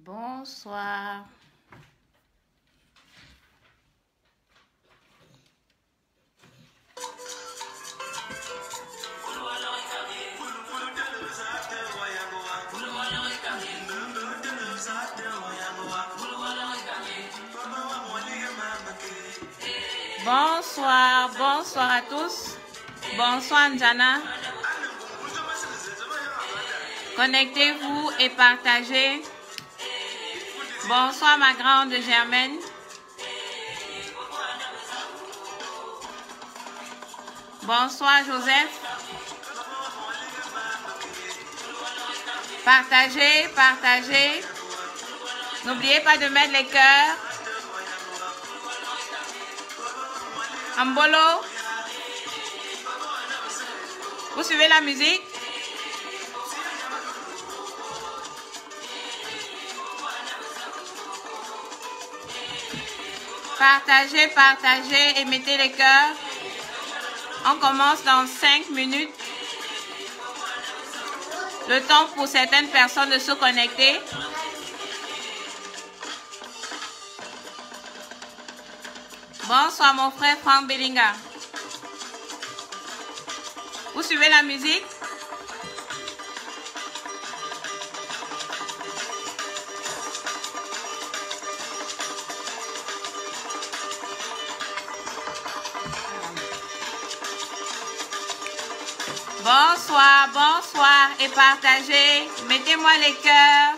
Bonsoir. Bonsoir, bonsoir à tous. Bonsoir Njana. Connectez-vous et partagez. Bonsoir ma grande Germaine. Bonsoir Joseph. Partagez, partagez. N'oubliez pas de mettre les cœurs. Ambolo. Vous suivez la musique? Partagez, partagez et mettez les cœurs. On commence dans 5 minutes. Le temps pour certaines personnes de se connecter. Bonsoir mon frère Franck Bellinga. Vous suivez la musique? Bonsoir, bonsoir et partagez. Mettez-moi les cœurs.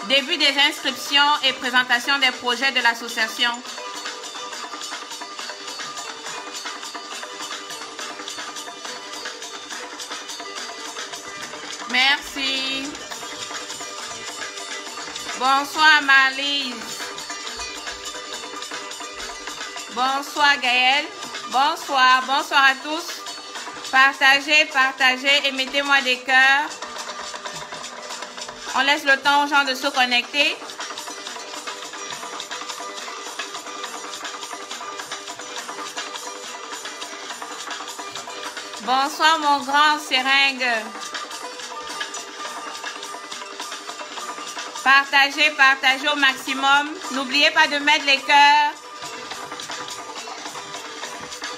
Début des inscriptions et présentation des projets de l'association. Merci. Bonsoir Marlise. Bonsoir Gaël. Bonsoir, bonsoir à tous. Partagez, partagez et mettez-moi des cœurs. On laisse le temps aux gens de se connecter. Bonsoir mon grand seringue. Partagez, partagez au maximum. N'oubliez pas de mettre les cœurs.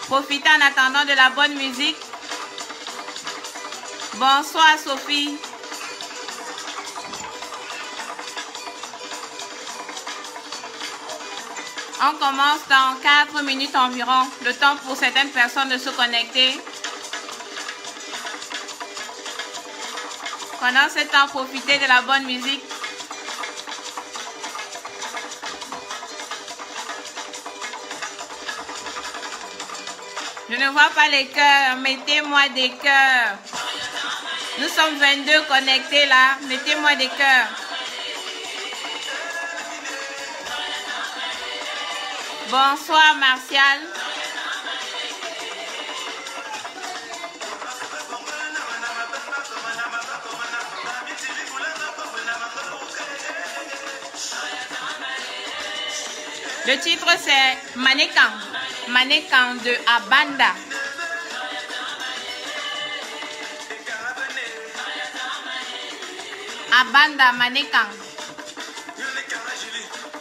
Profitez en attendant de la bonne musique. Bonsoir Sophie. On commence dans 4 minutes environ. Le temps pour certaines personnes de se connecter. Pendant ce temps, profitez de la bonne musique. Je ne vois pas les cœurs. Mettez-moi des cœurs. Nous sommes 22 connectés là. Mettez-moi des cœurs. Bonsoir Martial. Le titre c'est Manekan. Manekan de Abanda. Abanda Manekan.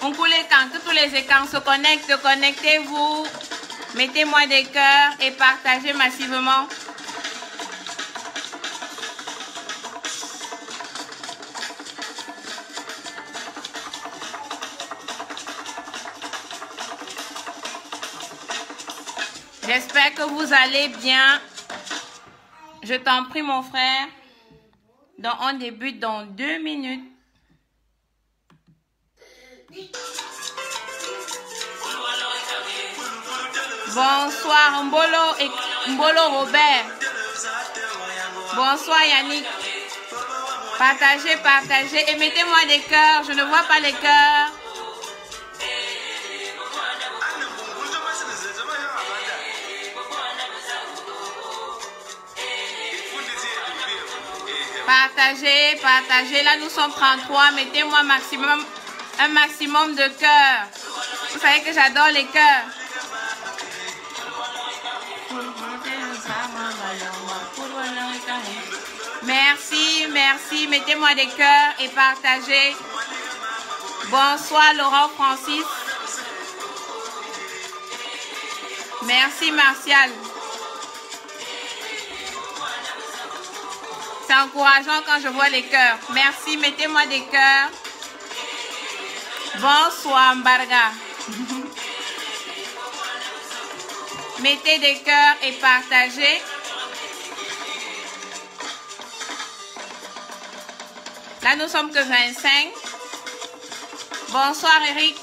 On coule quand tous les écrans se connectent, connectez-vous. Mettez-moi des cœurs et partagez massivement. J'espère que vous allez bien. Je t'en prie mon frère. Donc on débute dans 2 minutes. Bonsoir Mbolo et Mbolo Robert. Bonsoir Yannick. Partagez, partagez et mettez-moi des cœurs. Je ne vois pas les cœurs. Partagez, partagez. Là, nous sommes 33. Mettez-moi un maximum de cœurs. Vous savez que j'adore les cœurs. Merci, merci. Mettez-moi des cœurs et partagez. Bonsoir Laurent Francis. Merci Martial. C'est encourageant quand je vois les cœurs. Merci, mettez-moi des cœurs. Bonsoir Mbarga. Mettez des cœurs et partagez. Là, nous sommes que 25. Bonsoir Eric.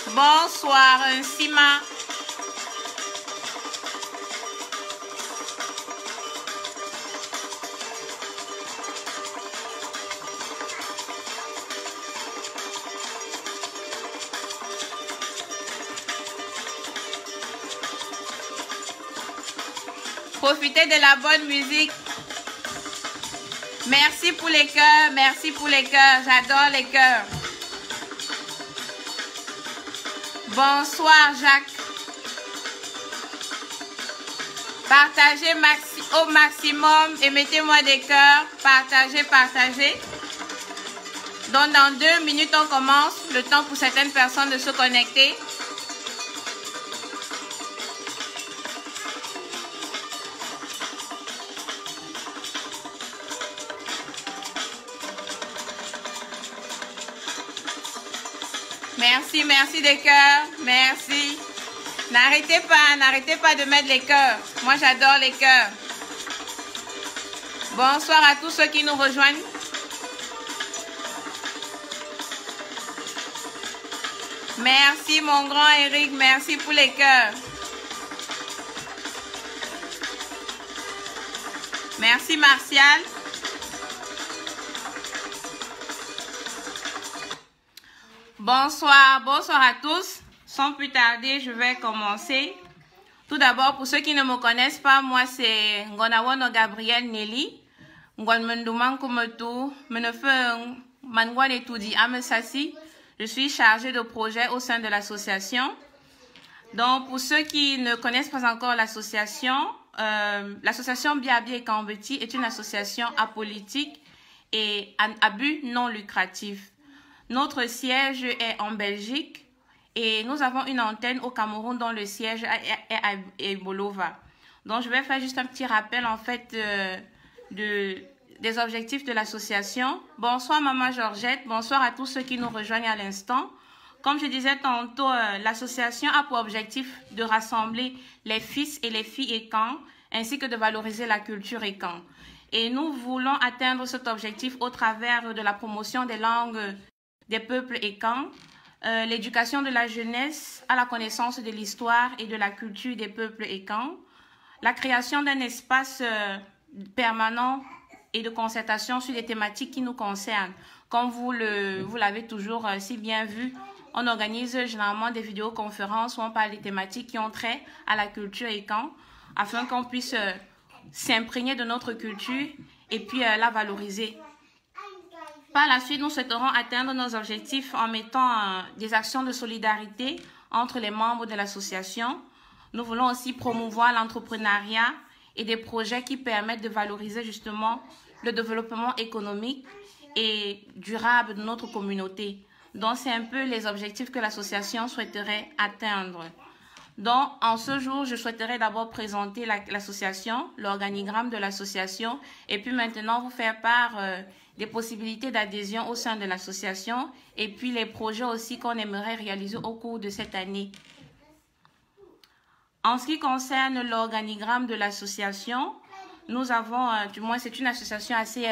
Bonsoir Sima. Profitez de la bonne musique. Merci pour les cœurs, merci pour les cœurs. J'adore les cœurs. Bonsoir Jacques. Partagez au maximum et mettez-moi des cœurs. Partagez, partagez. Donc dans 2 minutes on commence. Le temps pour certaines personnes de se connecter. Merci, merci des cœurs, merci. N'arrêtez pas de mettre les cœurs. Moi, j'adore les cœurs. Bonsoir à tous ceux qui nous rejoignent. Merci, mon grand Eric, merci pour les cœurs. Merci, Martial. Bonsoir, bonsoir à tous. Sans plus tarder, je vais commencer. Tout d'abord, pour ceux qui ne me connaissent pas, moi c'est Ngonawono Gabriel Nelly. Je suis chargée de projet au sein de l'association. Donc, pour ceux qui ne connaissent pas encore l'association, l'association Biabi et Kambeti est une association apolitique et à but non lucratif. Notre siège est en Belgique et nous avons une antenne au Cameroun dont le siège est à Bolova. Donc, je vais faire juste un petit rappel en fait des objectifs de l'association. Bonsoir Maman Georgette, bonsoir à tous ceux qui nous rejoignent à l'instant. Comme je disais tantôt, l'association a pour objectif de rassembler les fils et les filles ékans ainsi que de valoriser la culture ékan. Et nous voulons atteindre cet objectif au travers de la promotion des langues des peuples ékans, l'éducation de la jeunesse à la connaissance de l'histoire et de la culture des peuples ékans, la création d'un espace permanent et de concertation sur les thématiques qui nous concernent. Comme vous l'avez toujours si bien vu, on organise généralement des vidéoconférences où on parle des thématiques qui ont trait à la culture ékan, afin qu'on puisse s'imprégner de notre culture et puis la valoriser. Par la suite, nous souhaiterons atteindre nos objectifs en mettant des actions de solidarité entre les membres de l'association. Nous voulons aussi promouvoir l'entrepreneuriat et des projets qui permettent de valoriser justement le développement économique et durable de notre communauté. Donc, c'est un peu les objectifs que l'association souhaiterait atteindre. Donc, en ce jour, je souhaiterais d'abord présenter l'association, l'organigramme de l'association, et puis maintenant vous faire part des possibilités d'adhésion au sein de l'association, et puis les projets aussi qu'on aimerait réaliser au cours de cette année. En ce qui concerne l'organigramme de l'association, nous avons, du moins c'est une association assez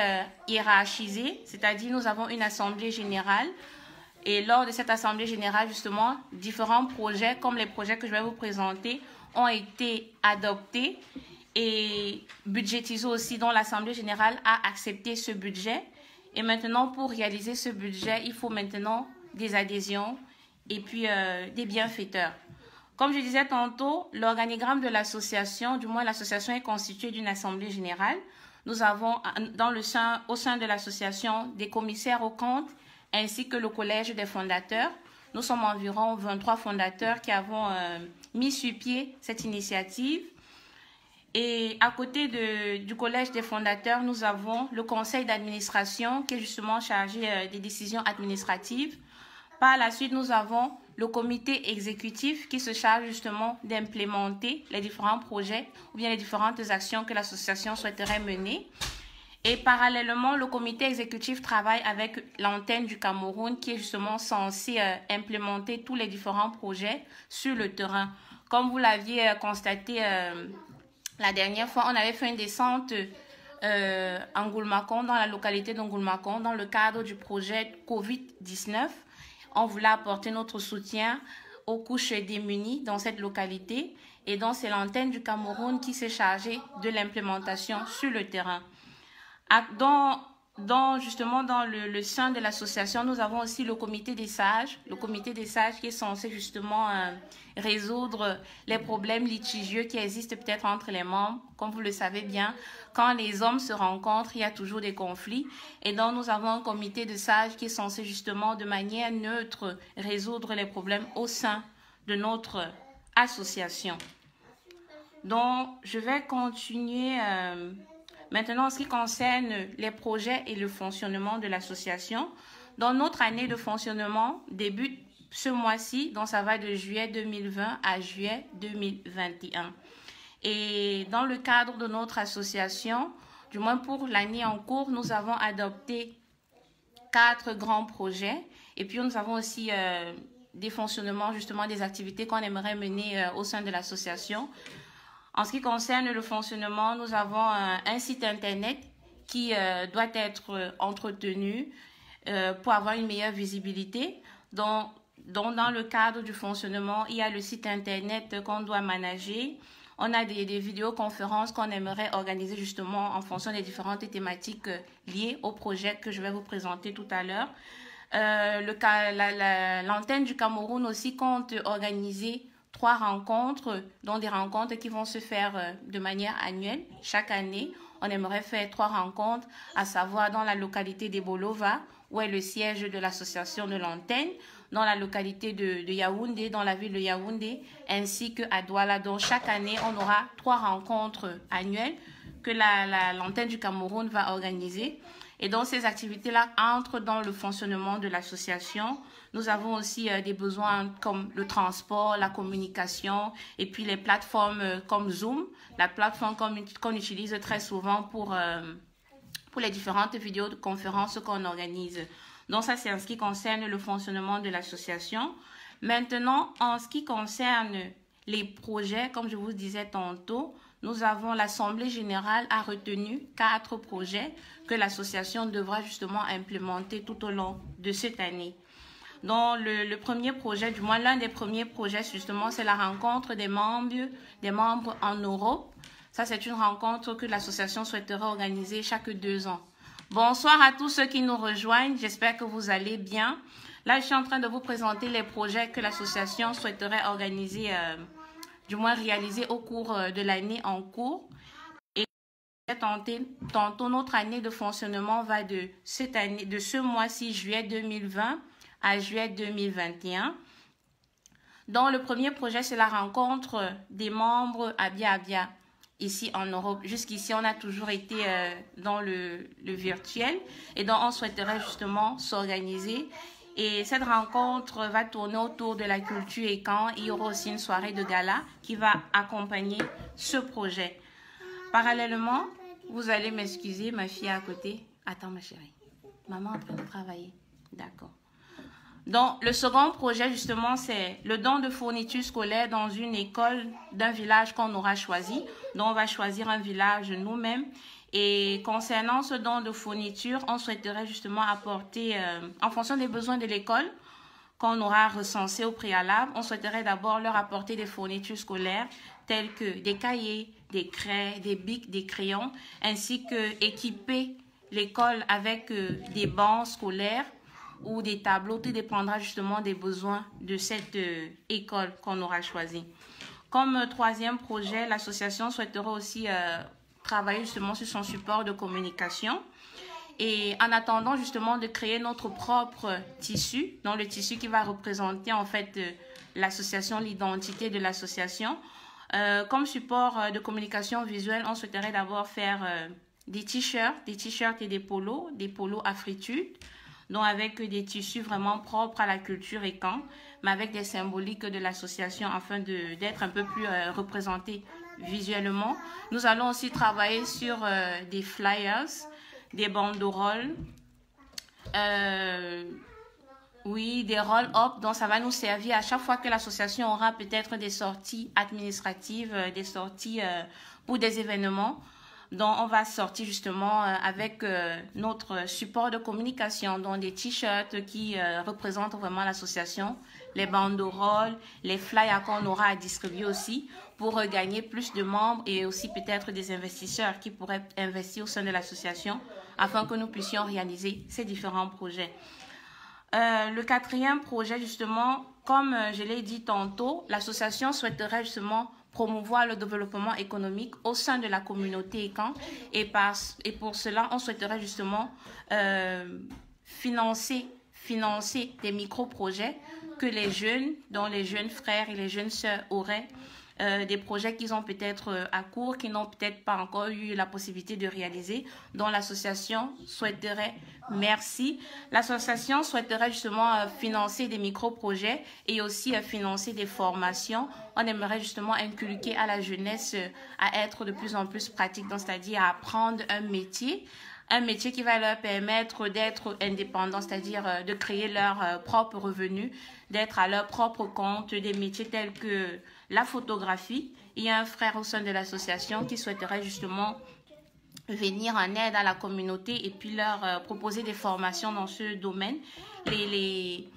hiérarchisée, c'est-à-dire nous avons une assemblée générale. Et lors de cette assemblée générale, justement, différents projets, comme les projets que je vais vous présenter, ont été adoptés et budgétisés aussi, dont l'assemblée générale a accepté ce budget. Et maintenant, pour réaliser ce budget, il faut maintenant des adhésions et puis des bienfaiteurs. Comme je disais tantôt, l'organigramme de l'association, du moins l'association est constituée d'une assemblée générale. Nous avons au sein de l'association des commissaires aux comptes, ainsi que le collège des fondateurs. Nous sommes environ 23 fondateurs qui avons mis sur pied cette initiative. Et à côté du Collège des fondateurs, nous avons le conseil d'administration qui est justement chargé des décisions administratives. Par la suite, nous avons le comité exécutif qui se charge justement d'implémenter les différents projets ou bien les différentes actions que l'association souhaiterait mener. Et parallèlement, le comité exécutif travaille avec l'antenne du Cameroun qui est justement censée implémenter tous les différents projets sur le terrain. Comme vous l'aviez constaté la dernière fois, on avait fait une descente en Goulmakon, dans la localité d'Angoulmakon, dans le cadre du projet COVID-19. On voulait apporter notre soutien aux couches démunies dans cette localité. Et donc, c'est l'antenne du Cameroun qui s'est chargée de l'implémentation sur le terrain. Justement, dans le sein de l'association, nous avons aussi le comité des sages. Le comité des sages qui est censé justement résoudre les problèmes litigieux qui existent peut-être entre les membres. Comme vous le savez bien, quand les hommes se rencontrent, il y a toujours des conflits. Et donc, nous avons un comité de sages qui est censé justement de manière neutre résoudre les problèmes au sein de notre association. Donc, je vais continuer maintenant en ce qui concerne les projets et le fonctionnement de l'association. Dans notre année de fonctionnement débute ce mois-ci, donc ça va de juillet 2020 à juillet 2021. Et dans le cadre de notre association, du moins pour l'année en cours, nous avons adopté 4 grands projets. Et puis nous avons aussi des fonctionnements, justement des activités qu'on aimerait mener au sein de l'association. En ce qui concerne le fonctionnement, nous avons un site internet qui doit être entretenu pour avoir une meilleure visibilité. Donc, dans le cadre du fonctionnement, il y a le site internet qu'on doit manager. On a des vidéoconférences qu'on aimerait organiser justement en fonction des différentes thématiques liées au projet que je vais vous présenter tout à l'heure. L'antenne du Cameroun aussi compte organiser 3 rencontres, dont des rencontres qui vont se faire de manière annuelle. Chaque année, on aimerait faire 3 rencontres, à savoir dans la localité d'Ebolova, où est le siège de l'association de l'antenne, dans la localité de Yaoundé, dans la ville de Yaoundé, ainsi qu'à Douala. Donc, chaque année, on aura 3 rencontres annuelles que l'antenne du Cameroun va organiser. Et donc, ces activités-là entrent dans le fonctionnement de l'association. Nous avons aussi des besoins comme le transport, la communication et puis les plateformes comme Zoom, la plateforme qu'on utilise très souvent pour les différentes vidéoconférences qu'on organise. Donc, ça, c'est en ce qui concerne le fonctionnement de l'association. Maintenant, en ce qui concerne les projets, comme je vous disais tantôt, nous avons l'Assemblée générale a retenu 4 projets que l'association devra justement implémenter tout au long de cette année. Donc, le premier projet, du moins l'un des premiers projets justement, c'est la rencontre des membres en Europe. Ça, c'est une rencontre que l'association souhaiterait organiser chaque 2 ans. Bonsoir à tous ceux qui nous rejoignent. J'espère que vous allez bien. Là, je suis en train de vous présenter les projets que l'association souhaiterait organiser, du moins réaliser au cours de l'année en cours. Et tantôt, notre année de fonctionnement va de ce mois-ci, juillet 2020 à juillet 2021. Donc, le premier projet, c'est la rencontre des membres Abia ici en Europe. Jusqu'ici, on a toujours été dans le virtuel et donc on souhaiterait justement s'organiser. Et cette rencontre va tourner autour de la culture et quand il y aura aussi une soirée de gala qui va accompagner ce projet. Parallèlement, vous allez m'excuser, ma fille à côté. Attends ma chérie, maman est en train de travailler. D'accord. Donc, le second projet, justement, c'est le don de fournitures scolaires dans une école d'un village qu'on aura choisi. Donc, on va choisir un village nous-mêmes. Et concernant ce don de fournitures, on souhaiterait justement apporter, en fonction des besoins de l'école qu'on aura recensés au préalable, on souhaiterait d'abord leur apporter des fournitures scolaires telles que des cahiers, des craies, des bics, des crayons, ainsi que équiper l'école avec des bancs scolaires ou des tableaux. Tout dépendra justement des besoins de cette école qu'on aura choisie. Comme troisième projet, l'association souhaiterait aussi travailler justement sur son support de communication. Et en attendant justement de créer notre propre tissu, donc le tissu qui va représenter en fait l'association, l'identité de l'association, Comme support de communication visuelle, on souhaiterait d'abord faire des t-shirts et des polos Afritude, donc avec des tissus vraiment propres à la culture écan, mais avec des symboliques de l'association afin d'être un peu plus représentés visuellement. Nous allons aussi travailler sur des flyers, des banderoles, oui, des roll-up, donc ça va nous servir à chaque fois que l'association aura peut-être des sorties administratives, des sorties pour des événements. Donc, on va sortir justement avec notre support de communication, donc des t-shirts qui représentent vraiment l'association, les banderoles, les flyers qu'on aura à distribuer aussi pour gagner plus de membres et aussi peut-être des investisseurs qui pourraient investir au sein de l'association afin que nous puissions réaliser ces différents projets. Le quatrième projet, justement, comme je l'ai dit tantôt, l'association souhaiterait justement promouvoir le développement économique au sein de la communauté ECAN et pour cela, on souhaiterait justement financer des micro-projets que les jeunes, dont les jeunes frères et les jeunes sœurs auraient, des projets qu'ils ont peut-être à court, qui n'ont peut-être pas encore eu la possibilité de réaliser, dont l'association souhaiterait, l'association souhaiterait justement financer des micro-projets et aussi financer des formations. On aimerait justement inculquer à la jeunesse à être de plus en plus pratique, c'est-à-dire à apprendre un métier qui va leur permettre d'être indépendants, c'est-à-dire de créer leur propre revenu, d'être à leur propre compte, des métiers tels que la photographie. Il y a un frère au sein de l'association qui souhaiterait justement venir en aide à la communauté et puis leur proposer des formations dans ce domaine. Les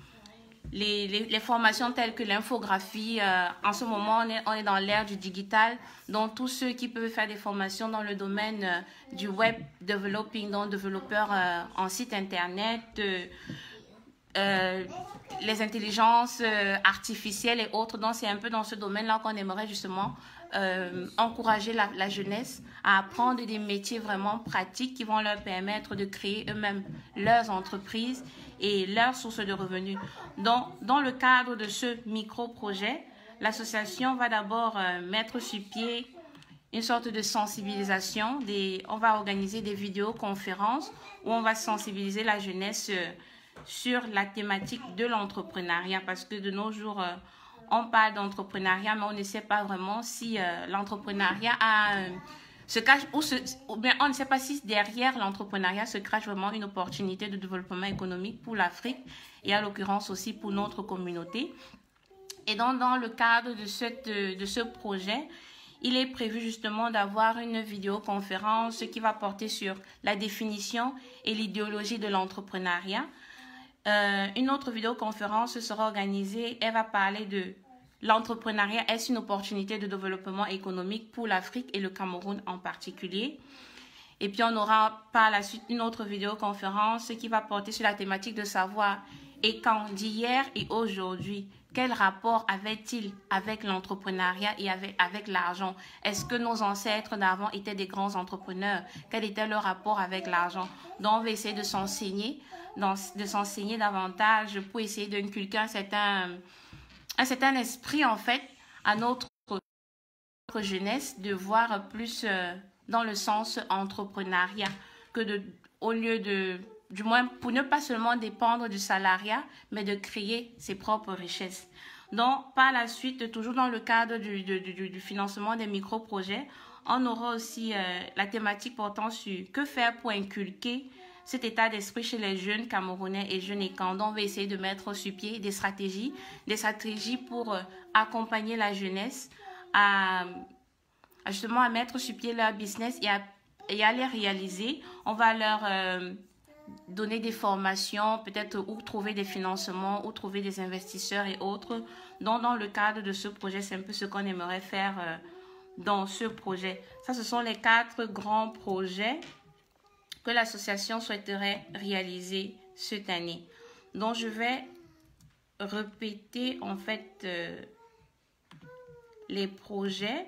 formations telles que l'infographie, en ce moment on est dans l'ère du digital, donc tous ceux qui peuvent faire des formations dans le domaine du web developing, donc développeurs en site internet, les intelligences artificielles et autres, donc c'est un peu dans ce domaine-là qu'on aimerait justement encourager la jeunesse à apprendre des métiers vraiment pratiques qui vont leur permettre de créer eux-mêmes leurs entreprises et leurs sources de revenus. Donc, dans le cadre de ce micro-projet, l'association va d'abord mettre sur pied une sorte de sensibilisation. On va organiser des vidéoconférences où on va sensibiliser la jeunesse sur la thématique de l'entrepreneuriat, parce que de nos jours, on parle d'entrepreneuriat, mais on ne sait pas vraiment si l'entrepreneuriat se cache ou bien on ne sait pas si derrière l'entrepreneuriat se cache vraiment une opportunité de développement économique pour l'Afrique et à l'occurrence aussi pour notre communauté. Et donc, dans le cadre de ce projet, il est prévu justement d'avoir une vidéoconférence qui va porter sur la définition et l'idéologie de l'entrepreneuriat. Une autre vidéoconférence sera organisée, elle va parler de l'entrepreneuriat, est-ce une opportunité de développement économique pour l'Afrique et le Cameroun en particulier. Et puis on aura par la suite une autre vidéoconférence qui va porter sur la thématique de savoir et quand d'hier et aujourd'hui, quel rapport avait-il avec l'entrepreneuriat et avec l'argent? Est-ce que nos ancêtres d'avant étaient des grands entrepreneurs? Quel était leur rapport avec l'argent? Donc on va essayer de s'enseigner davantage pour essayer d'inculquer un certain esprit en fait à notre jeunesse, de voir plus dans le sens entrepreneuriat que au lieu du moins pour ne pas seulement dépendre du salariat, mais de créer ses propres richesses. Donc, par la suite, toujours dans le cadre du financement des micro-projets, on aura aussi la thématique portant sur que faire pour inculquer cet état d'esprit chez les jeunes Camerounais et jeunes ECAN. Donc, on va essayer de mettre sur pied des stratégies pour accompagner la jeunesse justement à mettre sur pied leur business et à les réaliser. On va leur donner des formations, peut-être où trouver des financements, où trouver des investisseurs et autres. Donc, dans le cadre de ce projet, c'est un peu ce qu'on aimerait faire dans ce projet. Ça, ce sont les 4 grands projets que l'association souhaiterait réaliser cette année. Donc, je vais répéter en fait les projets.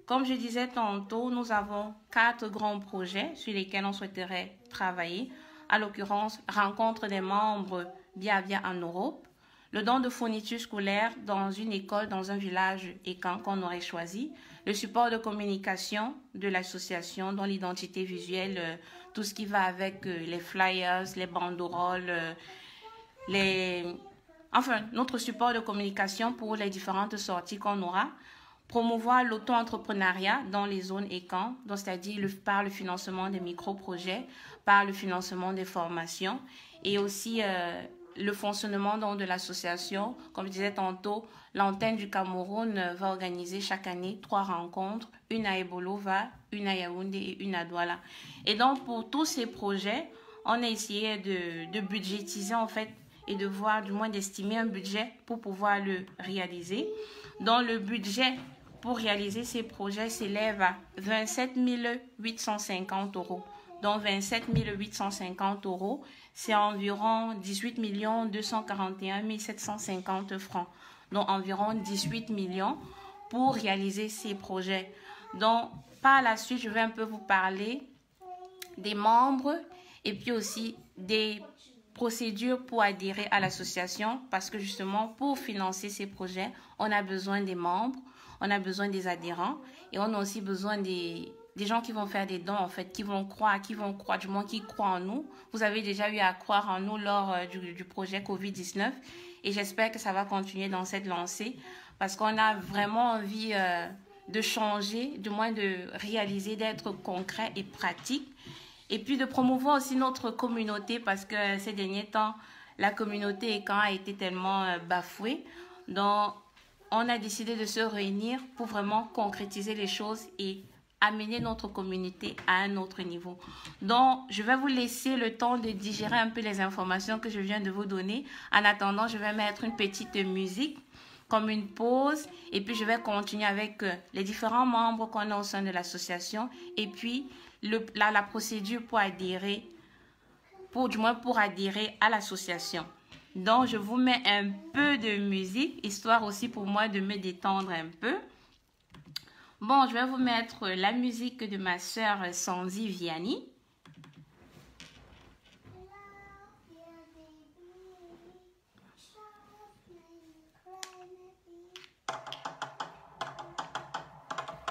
Comme je disais tantôt, nous avons 4 grands projets sur lesquels on souhaiterait travailler. À l'occurrence, rencontre des membres Bia Bia en Europe, le don de fournitures scolaires dans une école, dans un village écan qu'on aurait choisi, le support de communication de l'association, dont l'identité visuelle, tout ce qui va avec les flyers, les banderoles, enfin, notre support de communication pour les différentes sorties qu'on aura. Promouvoir l'auto-entrepreneuriat dans les zones écan, c'est-à-dire par le financement des micro-projets, par le financement des formations et aussi le fonctionnement de l'association. Comme je disais tantôt, l'antenne du Cameroun va organiser chaque année 3 rencontres, une à Ebolova, une à Yaoundé et une à Douala. Et donc, pour tous ces projets, on a essayé de budgétiser en fait et de voir, du moins d'estimer un budget pour pouvoir le réaliser. Donc, le budget pour réaliser ces projets s'élève à 27 850 €. Donc, 27 850 €, c'est environ 18 241 750 francs. Donc, environ 18 millions pour réaliser ces projets. Donc, par la suite, je vais un peu vous parler des membres et puis aussi des procédures pour adhérer à l'association parce que justement, pour financer ces projets, on a besoin des membres, on a besoin des adhérents et on a aussi besoin des gens qui vont faire des dons, en fait, qui vont croire, du moins qui croient en nous. Vous avez déjà eu à croire en nous lors du projet COVID-19 et j'espère que ça va continuer dans cette lancée parce qu'on a vraiment envie de changer, du moins de réaliser, d'être concret et pratique et puis de promouvoir aussi notre communauté parce que ces derniers temps, la communauté écan a été tellement bafouée. Donc, on a décidé de se réunir pour vraiment concrétiser les choses et amener notre communauté à un autre niveau. Donc, je vais vous laisser le temps de digérer un peu les informations que je viens de vous donner. En attendant, je vais mettre une petite musique comme une pause et puis je vais continuer avec les différents membres qu'on a au sein de l'association et puis la procédure pour adhérer, pour adhérer à l'association. Donc, je vous mets un peu de musique, histoire aussi pour moi de me détendre un peu. Bon, je vais vous mettre la musique de ma sœur Sandy Vianney.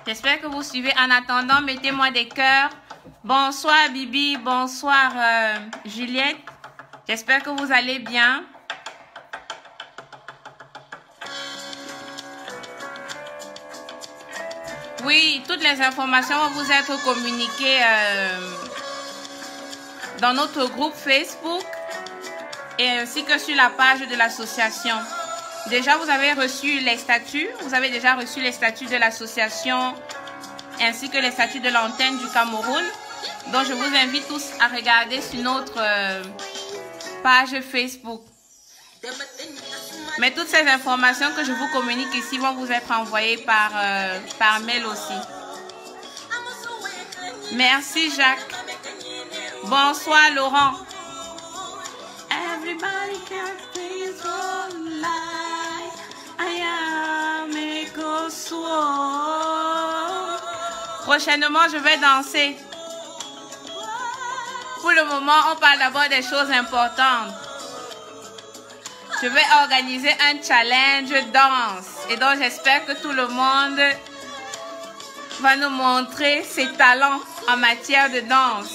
J'espère que vous suivez. En attendant, mettez-moi des cœurs. Bonsoir Bibi, bonsoir Juliette. J'espère que vous allez bien. Oui, toutes les informations vont vous être communiquées dans notre groupe Facebook et ainsi que sur la page de l'association. Déjà, vous avez reçu les statuts. Vous avez déjà reçu les statuts de l'association ainsi que les statuts de l'antenne du Cameroun. Donc, je vous invite tous à regarder sur notre page Facebook. Mais toutes ces informations que je vous communique ici vont vous être envoyées par mail aussi. Merci Jacques. Bonsoir Laurent. Everybody can feel so light. I am a soul. Prochainement, je vais danser. Pour le moment, on parle d'abord des choses importantes. Je vais organiser un challenge danse. Et donc, j'espère que tout le monde va nous montrer ses talents en matière de danse.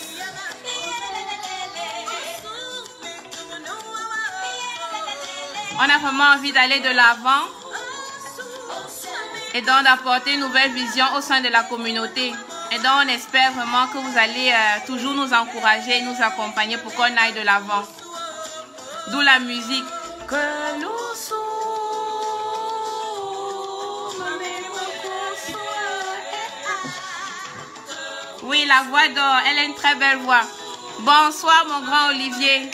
On a vraiment envie d'aller de l'avant et donc d'apporter une nouvelle vision au sein de la communauté. Et donc, on espère vraiment que vous allez toujours nous encourager et nous accompagner pour qu'on aille de l'avant. D'où la musique. Que nous sommes. Oui, la voix d'or, elle a une très belle voix. Bonsoir, mon grand Olivier.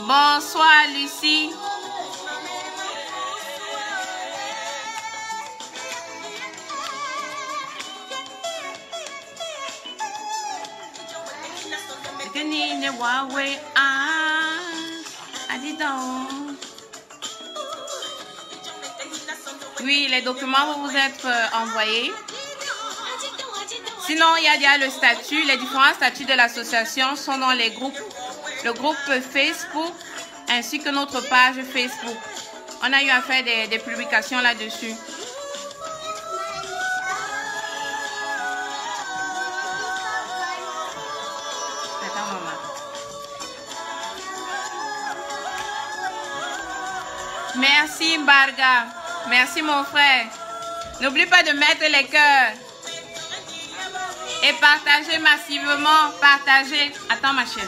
Bonsoir, Lucie. Oui, les documents vont vous être envoyés. Sinon, il y a déjà le statut. Les différents statuts de l'association sont dans les groupes le groupe Facebook ainsi que notre page Facebook. On a eu à faire des publications là-dessus. Merci Mbarga. Merci mon frère. N'oublie pas de mettre les cœurs. Et partagez massivement. Partagez. Attends ma chérie.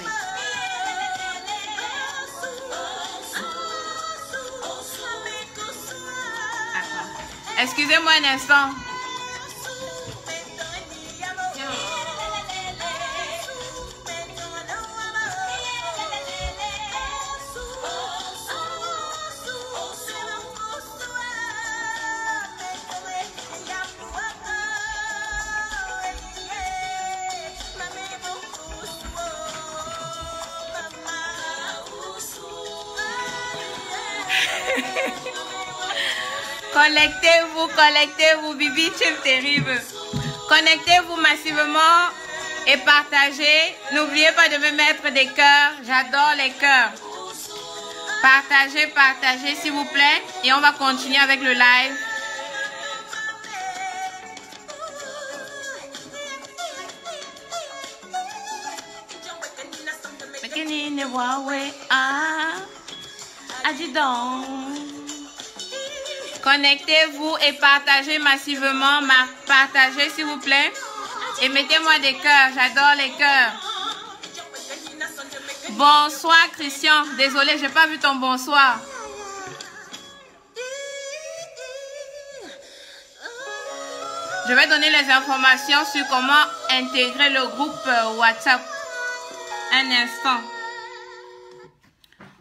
Attends. Excusez-moi un instant. Connectez-vous, Bibi, tu es terrible. Connectez-vous massivement et partagez. N'oubliez pas de me mettre des cœurs. J'adore les cœurs. Partagez, s'il vous plaît. Et on va continuer avec le live. Connectez-vous et partagez massivement. Partagez s'il vous plaît. Et mettez-moi des cœurs. J'adore les cœurs. Bonsoir Christian. Désolé, j'ai pas vu ton bonsoir. Je vais donner les informations sur comment intégrer le groupe WhatsApp. Un instant.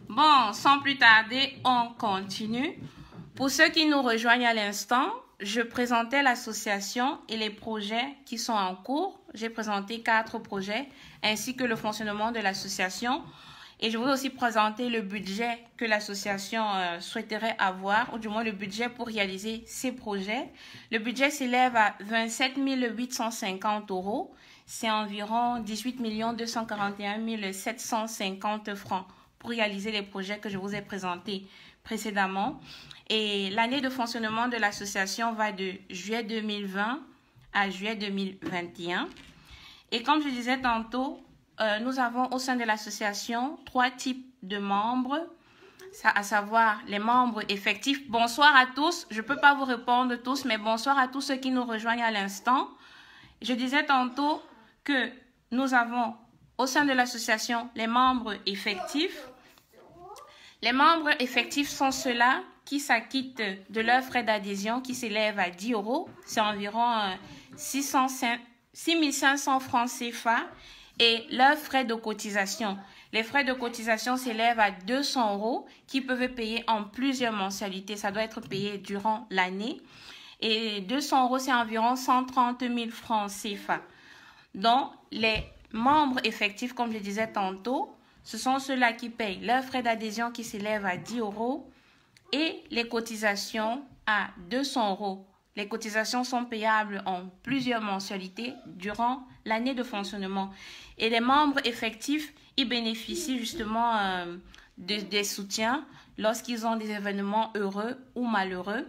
Bon, sans plus tarder, on continue. Pour ceux qui nous rejoignent à l'instant, je présentais l'association et les projets qui sont en cours. J'ai présenté 4 projets ainsi que le fonctionnement de l'association. Et je vais aussi présenter le budget que l'association souhaiterait avoir, ou du moins le budget pour réaliser ces projets. Le budget s'élève à 27 850 €. C'est environ 18 241 750 francs pour réaliser les projets que je vous ai présentés précédemment. Et l'année de fonctionnement de l'association va de juillet 2020 à juillet 2021. Et comme je disais tantôt, nous avons au sein de l'association 3 types de membres, à savoir les membres effectifs. Bonsoir à tous. Je ne peux pas vous répondre tous, mais bonsoir à tous ceux qui nous rejoignent à l'instant. Je disais tantôt que nous avons au sein de l'association les membres effectifs. Les membres effectifs sont ceux-là qui s'acquittent de leurs frais d'adhésion qui s'élèvent à 10 €. C'est environ 6 500 francs CFA. Et leurs frais de cotisation. Les frais de cotisation s'élèvent à 200 € qui peuvent payer en plusieurs mensualités. Ça doit être payé durant l'année. Et 200 €, c'est environ 130 000 francs CFA. Donc, les membres effectifs, comme je disais tantôt, ce sont ceux-là qui payent leurs frais d'adhésion qui s'élèvent à 10 € et les cotisations à 200 €. Les cotisations sont payables en plusieurs mensualités durant l'année de fonctionnement. Et les membres effectifs, ils bénéficient justement des soutiens lorsqu'ils ont des événements heureux ou malheureux.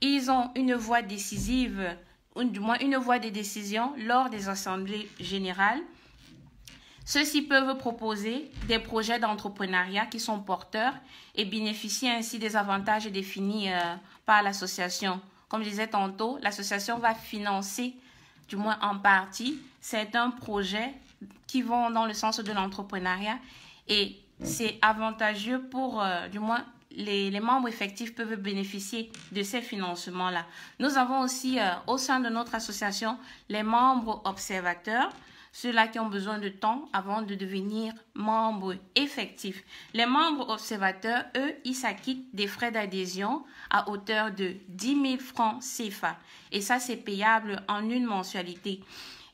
Ils ont une voix décisive, ou du moins une voix de décision lors des assemblées générales. Ceux-ci peuvent proposer des projets d'entrepreneuriat qui sont porteurs et bénéficient ainsi des avantages définis par l'association. Comme je disais tantôt, l'association va financer, du moins en partie, certains projets qui vont dans le sens de l'entrepreneuriat et c'est avantageux pour, du moins, les membres effectifs peuvent bénéficier de ces financements-là. Nous avons aussi au sein de notre association les membres observateurs, ceux-là qui ont besoin de temps avant de devenir membres effectifs. Les membres observateurs, eux, ils s'acquittent des frais d'adhésion à hauteur de 10 000 francs CFA. Et ça, c'est payable en une mensualité.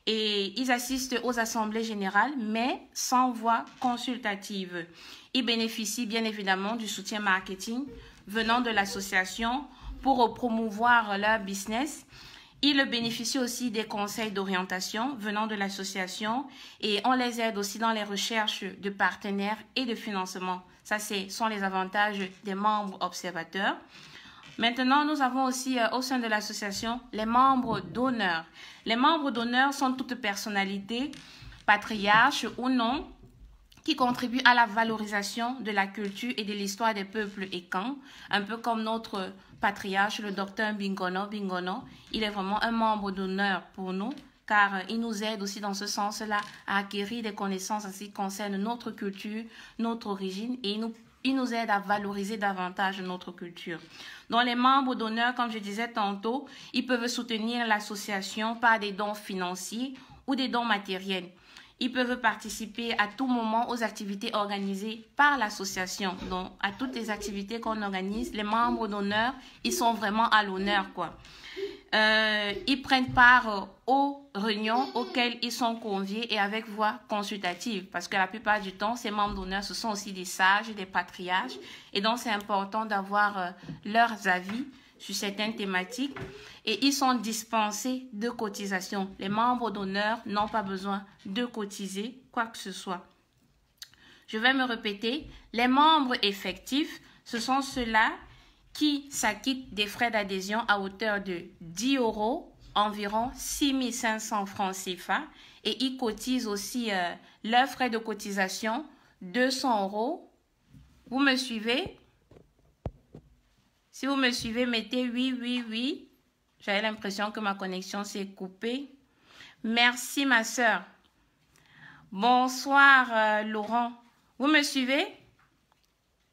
Et ils assistent aux assemblées générales, mais sans voix consultative. Ils bénéficient bien évidemment du soutien marketing venant de l'association pour promouvoir leur business. Ils bénéficient aussi des conseils d'orientation venant de l'association et on les aide aussi dans les recherches de partenaires et de financement. Ça, ce sont les avantages des membres observateurs. Maintenant, nous avons aussi au sein de l'association les membres d'honneur. Les membres d'honneur sont toutes personnalités, patriarches ou non, qui contribuent à la valorisation de la culture et de l'histoire des peuples ékans, un peu comme notre patriarche, le docteur Bingono. Il est vraiment un membre d'honneur pour nous, car il nous aide aussi dans ce sens-là à acquérir des connaissances en ce qui concerne notre culture, notre origine, et il nous aide à valoriser davantage notre culture. Donc, les membres d'honneur, comme je disais tantôt, ils peuvent soutenir l'association par des dons financiers ou des dons matériels. Ils peuvent participer à tout moment aux activités organisées par l'association. Donc, à toutes les activités qu'on organise, les membres d'honneur, ils sont vraiment à l'honneur, quoi. Ils prennent part aux réunions auxquelles ils sont conviés et avec voix consultative. Parce que la plupart du temps, ces membres d'honneur, ce sont aussi des sages, des patriarches. Et donc, c'est important d'avoir leurs avis sur certaines thématiques et ils sont dispensés de cotisation. Les membres d'honneur n'ont pas besoin de cotiser quoi que ce soit. Je vais me répéter, les membres effectifs, ce sont ceux-là qui s'acquittent des frais d'adhésion à hauteur de 10 €, environ 6 500 francs CFA, et ils cotisent aussi leurs frais de cotisation, 200 €. Vous me suivez? Si vous me suivez, mettez oui, oui, oui. J'avais l'impression que ma connexion s'est coupée. Merci, ma sœur. Bonsoir, Laurent. Vous me suivez?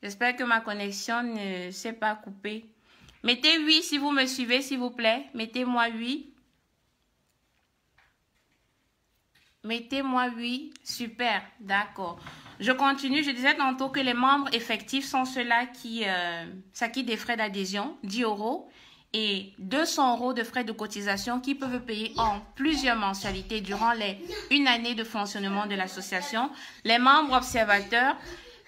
J'espère que ma connexion ne s'est pas coupée. Mettez oui si vous me suivez, s'il vous plaît. Mettez-moi oui. Mettez-moi oui. Super, d'accord. Je continue. Je disais tantôt que les membres effectifs sont ceux-là qui s'acquittent des frais d'adhésion, 10 € et 200 € de frais de cotisation qu'ils peuvent payer en plusieurs mensualités durant une année de fonctionnement de l'association. Les membres observateurs,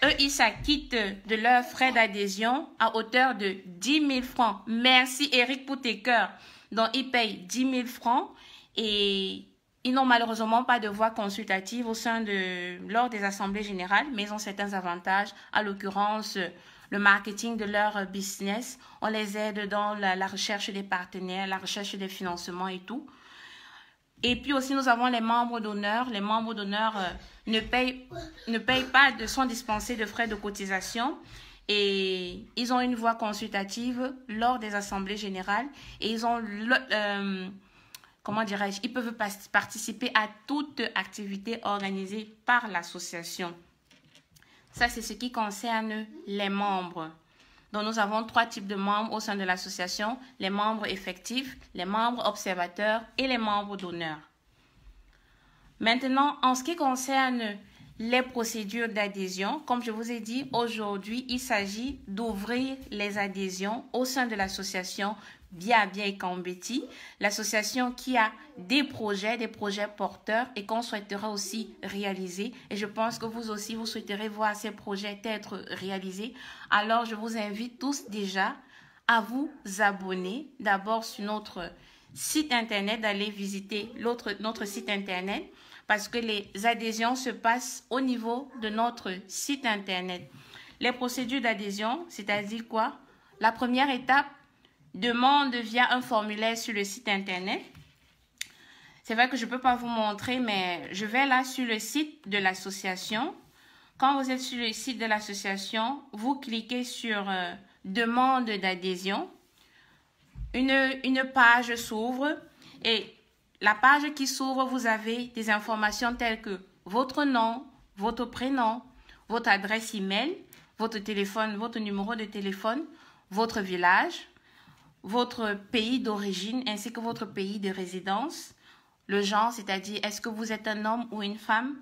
eux, ils s'acquittent de leurs frais d'adhésion à hauteur de 10 000 francs. Merci Eric pour tes cœurs. Donc, ils payent 10 000 francs et ils n'ont malheureusement pas de voix consultative lors des assemblées générales, mais ils ont certains avantages, à l'occurrence le marketing de leur business. On les aide dans la recherche des partenaires, la recherche des financements et tout. Et puis aussi, nous avons les membres d'honneur. Les membres d'honneur ne payent pas, sont dispensés de frais de cotisation. Et ils ont une voix consultative lors des assemblées générales. Et ils ont comment dirais-je, ils peuvent participer à toute activité organisée par l'association. Ça, c'est ce qui concerne les membres. Donc, nous avons 3 types de membres au sein de l'association, les membres effectifs, les membres observateurs et les membres d'honneur. Maintenant, en ce qui concerne les procédures d'adhésion, comme je vous ai dit, aujourd'hui, il s'agit d'ouvrir les adhésions au sein de l'association Biabia Ekan Mbeti, l'association qui a des projets porteurs et qu'on souhaitera aussi réaliser. Et je pense que vous aussi, vous souhaiterez voir ces projets être réalisés. Alors, je vous invite tous déjà à vous abonner. D'abord sur notre site internet, d'aller visiter notre site internet parce que les adhésions se passent au niveau de notre site internet. Les procédures d'adhésion, c'est-à-dire quoi? La première étape, demande via un formulaire sur le site internet. C'est vrai que je ne peux pas vous montrer, mais je vais là sur le site de l'association. Quand vous êtes sur le site de l'association, vous cliquez sur demande d'adhésion. Une page s'ouvre et la page qui s'ouvre, vous avez des informations telles que votre nom, votre prénom, votre adresse email, votre téléphone, votre numéro de téléphone, votre village, votre pays d'origine ainsi que votre pays de résidence, le genre, c'est-à-dire est-ce que vous êtes un homme ou une femme,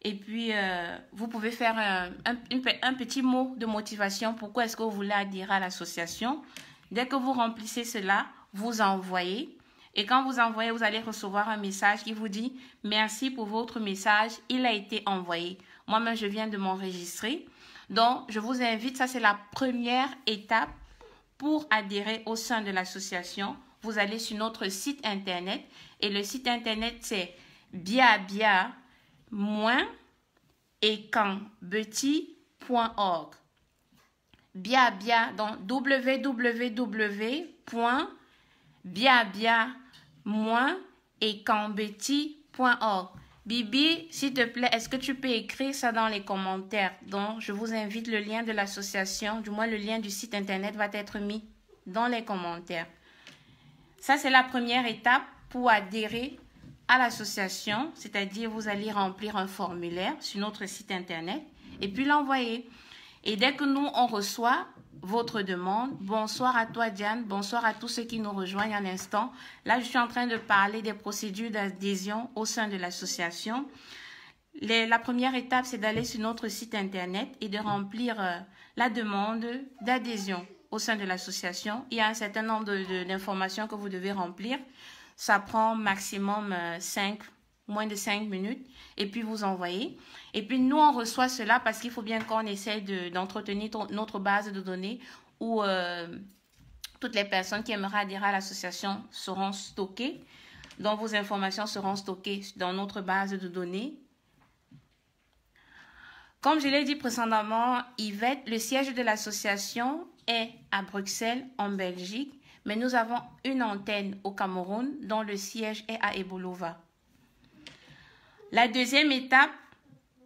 et puis vous pouvez faire un petit mot de motivation, pourquoi est-ce que vous voulez adhérer à l'association. Dès que vous remplissez cela, vous envoyez, et quand vous envoyez, vous allez recevoir un message qui vous dit « Merci pour votre message, il a été envoyé ». Moi-même, je viens de m'enregistrer, donc je vous invite, ça c'est la première étape pour adhérer au sein de l'association. vous allez sur notre site internet. Et le site internet, c'est biabia-ekanbeti.org. Biabia, donc www.biabia-ekanbeti.org. Bibi, s'il te plaît, est-ce que tu peux écrire ça dans les commentaires? Donc, je vous invite, le lien de l'association, du moins le lien du site internet va être mis dans les commentaires. Ça, c'est la première étape pour adhérer à l'association, c'est-à-dire vous allez remplir un formulaire sur notre site internet et puis l'envoyer. Et dès que nous, on reçoit votre demande, bonsoir à toi Diane, bonsoir à tous ceux qui nous rejoignent à l'instant. Là, je suis en train de parler des procédures d'adhésion au sein de l'association. La première étape, c'est d'aller sur notre site internet et de remplir la demande d'adhésion au sein de l'association. Il y a un certain nombre d'informations que vous devez remplir. Ça prend maximum moins de 5 minutes et puis vous envoyez. Et puis nous, on reçoit cela parce qu'il faut bien qu'on essaye d'entretenir notre base de données où toutes les personnes qui aimeraient adhérer à l'association seront stockées. Donc vos informations seront stockées dans notre base de données. Comme je l'ai dit précédemment, Yvette, le siège de l'association est à Bruxelles, en Belgique, mais nous avons une antenne au Cameroun dont le siège est à Ebolova. La deuxième étape,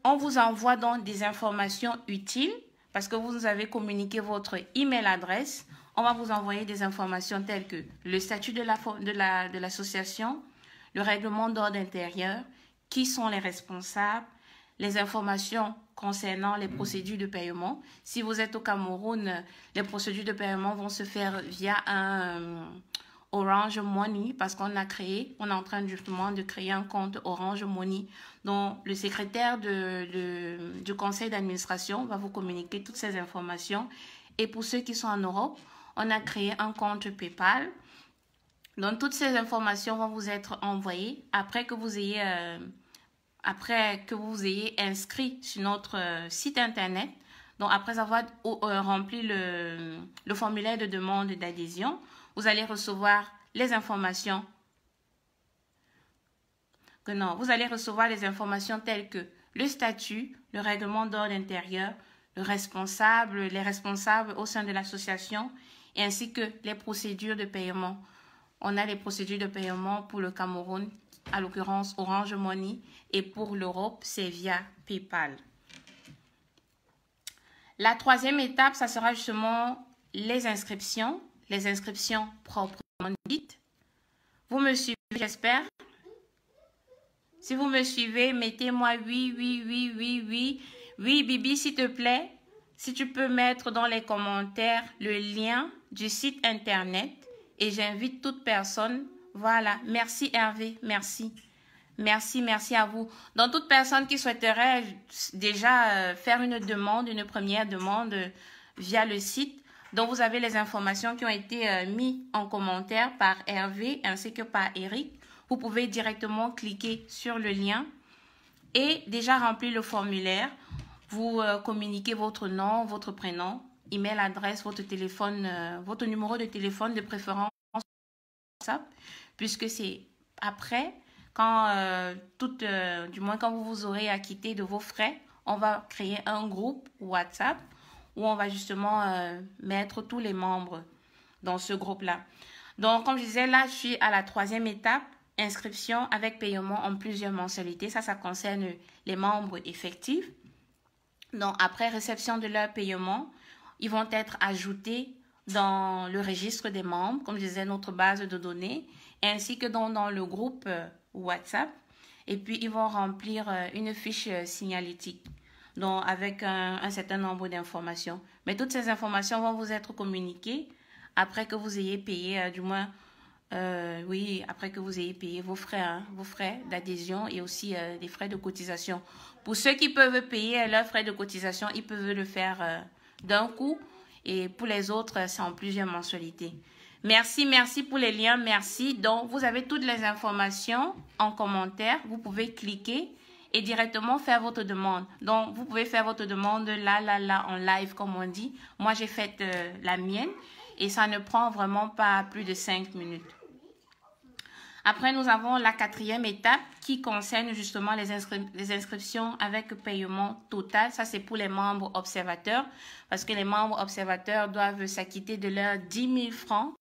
on vous envoie donc des informations utiles parce que vous nous avez communiqué votre email adresse. On va vous envoyer des informations telles que le statut de l'association, le règlement d'ordre intérieur, qui sont les responsables, les informations concernant les procédures de paiement. Si vous êtes au Cameroun, les procédures de paiement vont se faire via un Orange Money parce on est en train justement de créer un compte Orange Money dont le secrétaire du conseil d'administration va vous communiquer toutes ces informations. Et pour ceux qui sont en Europe, on a créé un compte PayPal. Donc toutes ces informations vont vous être envoyées après que vous ayez inscrit sur notre site internet. Donc après avoir rempli le formulaire de demande d'adhésion, vous allez recevoir les informations telles que le statut, le règlement d'ordre intérieur, les responsables au sein de l'association, ainsi que les procédures de paiement. On a les procédures de paiement pour le Cameroun, à l'occurrence Orange Money, et pour l'Europe, c'est via PayPal. La troisième étape, ça sera justement les inscriptions proprement dites. Vous me suivez, j'espère. Si vous me suivez, mettez-moi oui, oui, oui, oui, oui. Oui, Bibi, s'il te plaît, si tu peux mettre dans les commentaires le lien du site internet et j'invite toute personne. Voilà, merci Hervé, merci. Merci à vous. Donc, toute personne qui souhaiterait déjà faire une première demande via le site, dont vous avez les informations qui ont été mises en commentaire par Hervé ainsi que par Eric. Vous pouvez directement cliquer sur le lien et déjà remplir le formulaire. Vous communiquez votre nom, votre prénom, email adresse, votre téléphone, votre numéro de téléphone de préférence WhatsApp, puisque c'est après, du moins quand vous vous aurez acquitté de vos frais, on va créer un groupe WhatsApp où on va justement mettre tous les membres dans ce groupe-là. Donc, comme je disais, là, je suis à la troisième étape, inscription avec paiement en plusieurs mensualités. Ça concerne les membres effectifs. Donc, après réception de leur paiement, ils vont être ajoutés dans le registre des membres, comme je disais, notre base de données, ainsi que dans le groupe WhatsApp. Et puis, ils vont remplir une fiche signalétique, donc avec un certain nombre d'informations. Mais toutes ces informations vont vous être communiquées après que vous ayez payé, après que vous ayez payé vos frais d'adhésion et aussi des frais de cotisation. Pour ceux qui peuvent payer leurs frais de cotisation, ils peuvent le faire d'un coup. Et pour les autres, c'est en plusieurs mensualités. Merci pour les liens, merci. Donc, vous avez toutes les informations en commentaire. Vous pouvez cliquer et directement faire votre demande. Donc, vous pouvez faire votre demande là, en live, comme on dit. Moi, j'ai fait la mienne et ça ne prend vraiment pas plus de 5 minutes. Après, nous avons la quatrième étape qui concerne justement les inscriptions avec paiement total. Ça, c'est pour les membres observateurs parce que les membres observateurs doivent s'acquitter de leurs 10 000 francs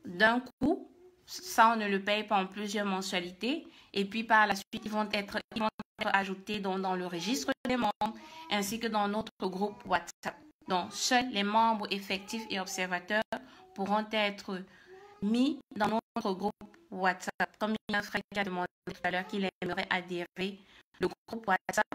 d'un coup. Ça, on ne le paye pas en plusieurs mensualités. Et puis, par la suite, ils vont être ajoutés dans le registre des membres ainsi que dans notre groupe WhatsApp. Donc, seuls les membres effectifs et observateurs pourront être mis dans notre groupe WhatsApp. Comme il y a un frère qui a demandé tout à l'heure qu'il aimerait adhérer au groupe WhatsApp.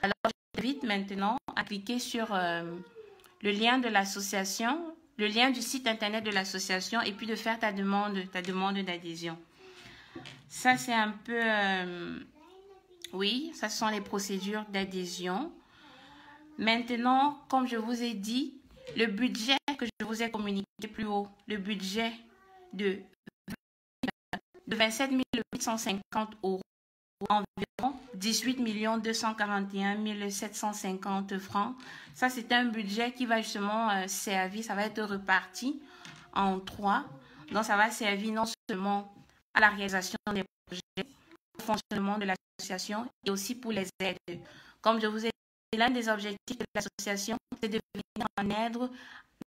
Alors, je t'invite maintenant à cliquer sur le lien de l'association, le lien du site internet de l'association et puis de faire ta demande d'adhésion. Ça, c'est un peu... oui, ça sont les procédures d'adhésion. Maintenant, comme je vous ai dit, le budget que je vous ai communiqué plus haut, le budget de 27 850 euros, environ 18 241 750 francs. Ça, c'est un budget qui va justement servir, ça va être reparti en 3. Donc, ça va servir non seulement à la réalisation des projets, au fonctionnement de l'association et aussi pour les aides. Comme je vous ai dit, l'un des objectifs de l'association, c'est de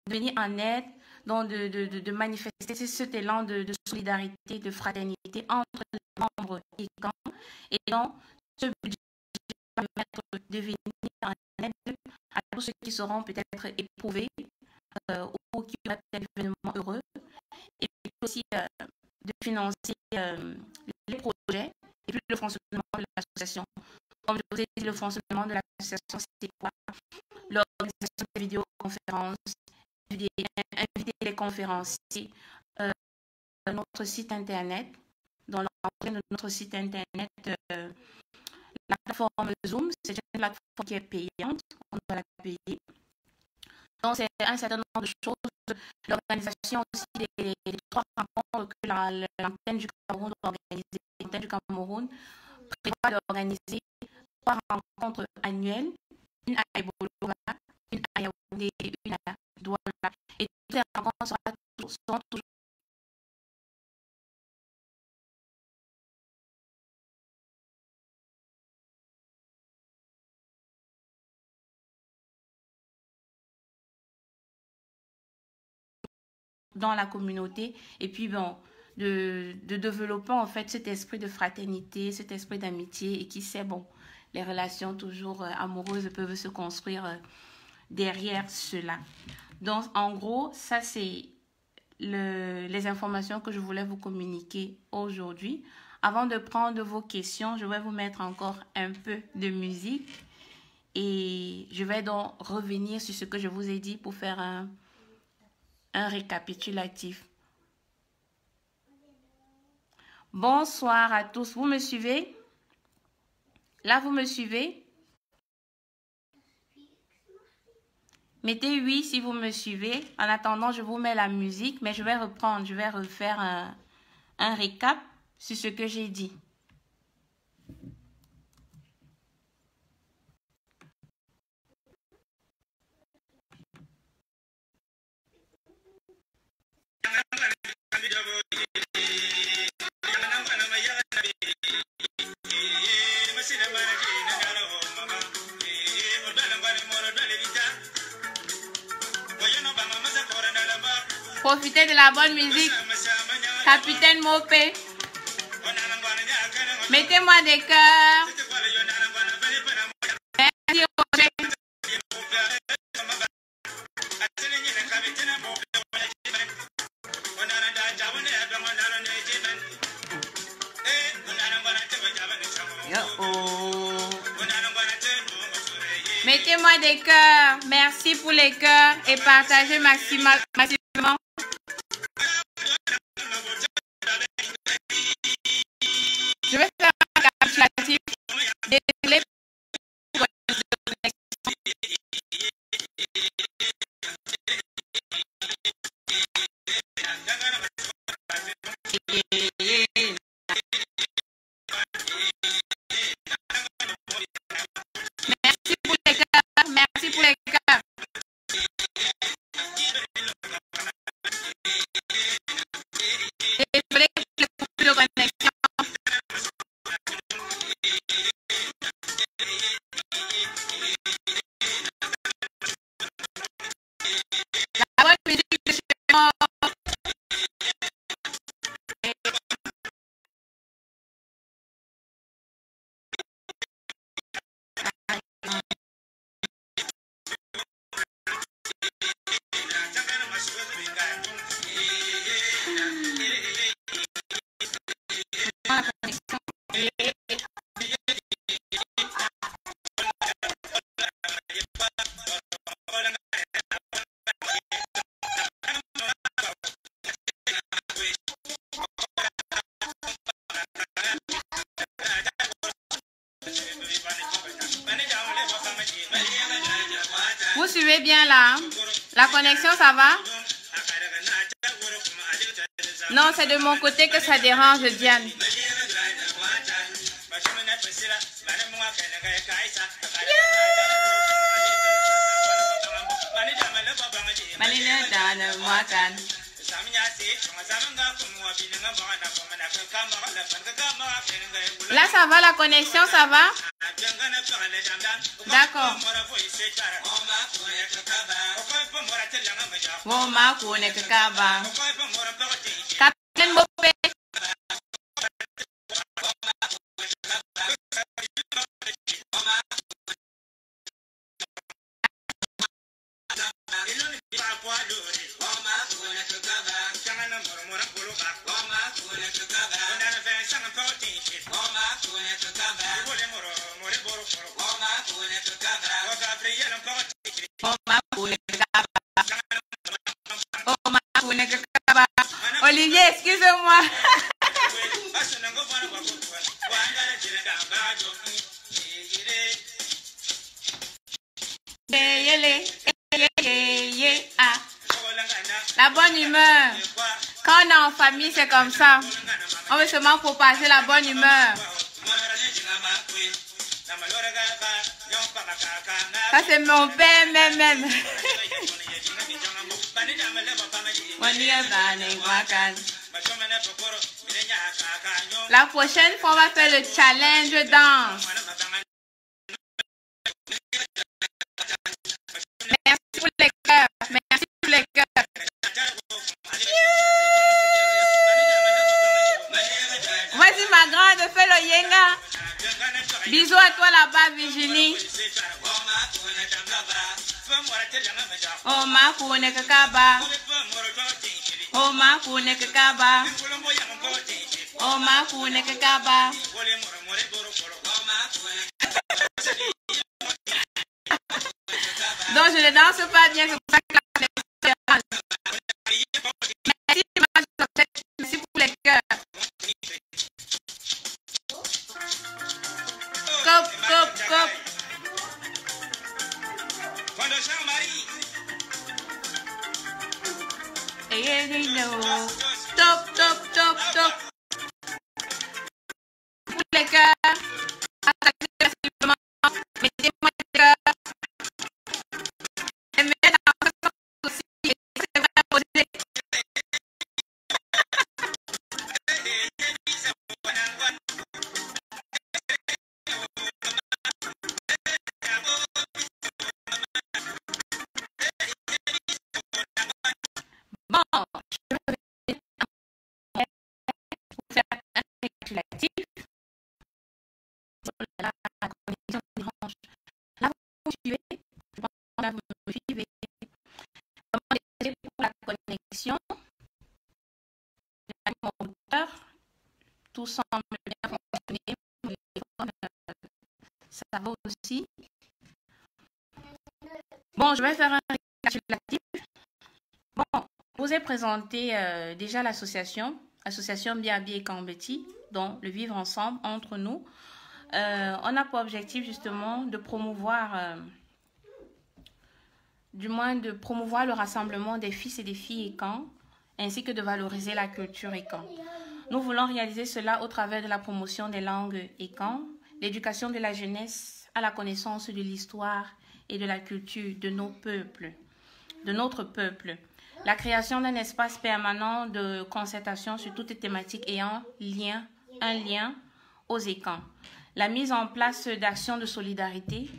venir en aide, donc de manifester cet élan de solidarité, de fraternité entre les membres et camps. Et donc, ce budget va permettre de venir en aide à tous ceux qui seront peut-être éprouvés ou qui auraient peut-être des événements heureux. Et puis aussi de financer les projets et puis le fonctionnement de l'association. Comme je vous ai dit, le fonctionnement de l'association, c'est quoi? L'organisation des vidéoconférences, inviter les conférenciers, notre site internet, dans l'entrée de notre site internet, la plateforme Zoom, c'est une plateforme qui est payante, on doit la payer. Donc, c'est un certain nombre de choses. L'organisation aussi des 3 rencontres que l'antenne du Cameroun doit organiser. L'antenne du Cameroun prévoit d'organiser 3 rencontres annuelles, une à Ebola, une à Yaoundé et une à Douala. Et toutes les rencontres sont toujours dans la communauté et puis bon, de développer en fait cet esprit de fraternité, cet esprit d'amitié et qui sait, bon, les relations toujours amoureuses peuvent se construire derrière cela. Donc, en gros, ça c'est les informations que je voulais vous communiquer aujourd'hui. Avant de prendre vos questions, je vais vous mettre encore un peu de musique et je vais donc revenir sur ce que je vous ai dit pour faire un récapitulatif. Bonsoir à tous. Vous me suivez? Là, vous me suivez? Mettez oui si vous me suivez. En attendant, je vous mets la musique, mais je vais reprendre, je vais refaire un récap sur ce que j'ai dit. Profitez de la bonne musique. Capitaine Mopé. Mettez-moi des cœurs. Merci, Roger. Mettez-moi des cœurs. Merci pour les cœurs et partagez maximalement. Je vais faire un récapitulatif. Désolé pour la connexion. Merci pour les cœurs. Merci pour les cœurs. Désolé pour les coupures de connexion. Vous suivez bien là? La connexion, ça va? Non, c'est de mon côté que ça dérange, Diane. Là, ça va, la connexion, ça va? D'accord. Olivier, excusez-moi. La bonne humeur. Quand on est en famille, c'est comme ça. On veut seulement propager la bonne humeur. Ça, c'est mon père même. La prochaine fois, on va faire le challenge danse. Merci pour les cœurs. Merci pour les cœurs. Vas-y, ma grande, fais le yenga. Bisous à toi là-bas, Virginie. Oh ma kune kakaba. Oh ma kune kakaba. Oh ma kune kakaba. Donc je ne danse pas bien, c'est pour ça que la merci pour les cœurs. Cop. Top. Pour les cœurs. Mettez-moi les cœurs. Et mettez aussi. C'est vrai, poser. Bon, je vais revenir pour faire un récapitulatif. La connexion dérange. Là, vous suivez. Je pense que là, vous me suivez. Vraiment désolé pour la connexion. Mon routeur, tout semble bien fonctionner. Mon téléphone, ça va aussi. Bon, je vais faire un récapitulatif. Bon, je vous ai présenté déjà l'association Biabi et Kambeti, dont le vivre ensemble entre nous. On a pour objectif justement de promouvoir, le rassemblement des fils et des filles écans, ainsi que de valoriser la culture écan. Nous voulons réaliser cela au travers de la promotion des langues écan, l'éducation de la jeunesse à la connaissance de l'histoire et de la culture de nos peuples, de notre peuple. La création d'un espace permanent de concertation sur toutes les thématiques ayant un lien aux écans. La mise en place d'actions de solidarité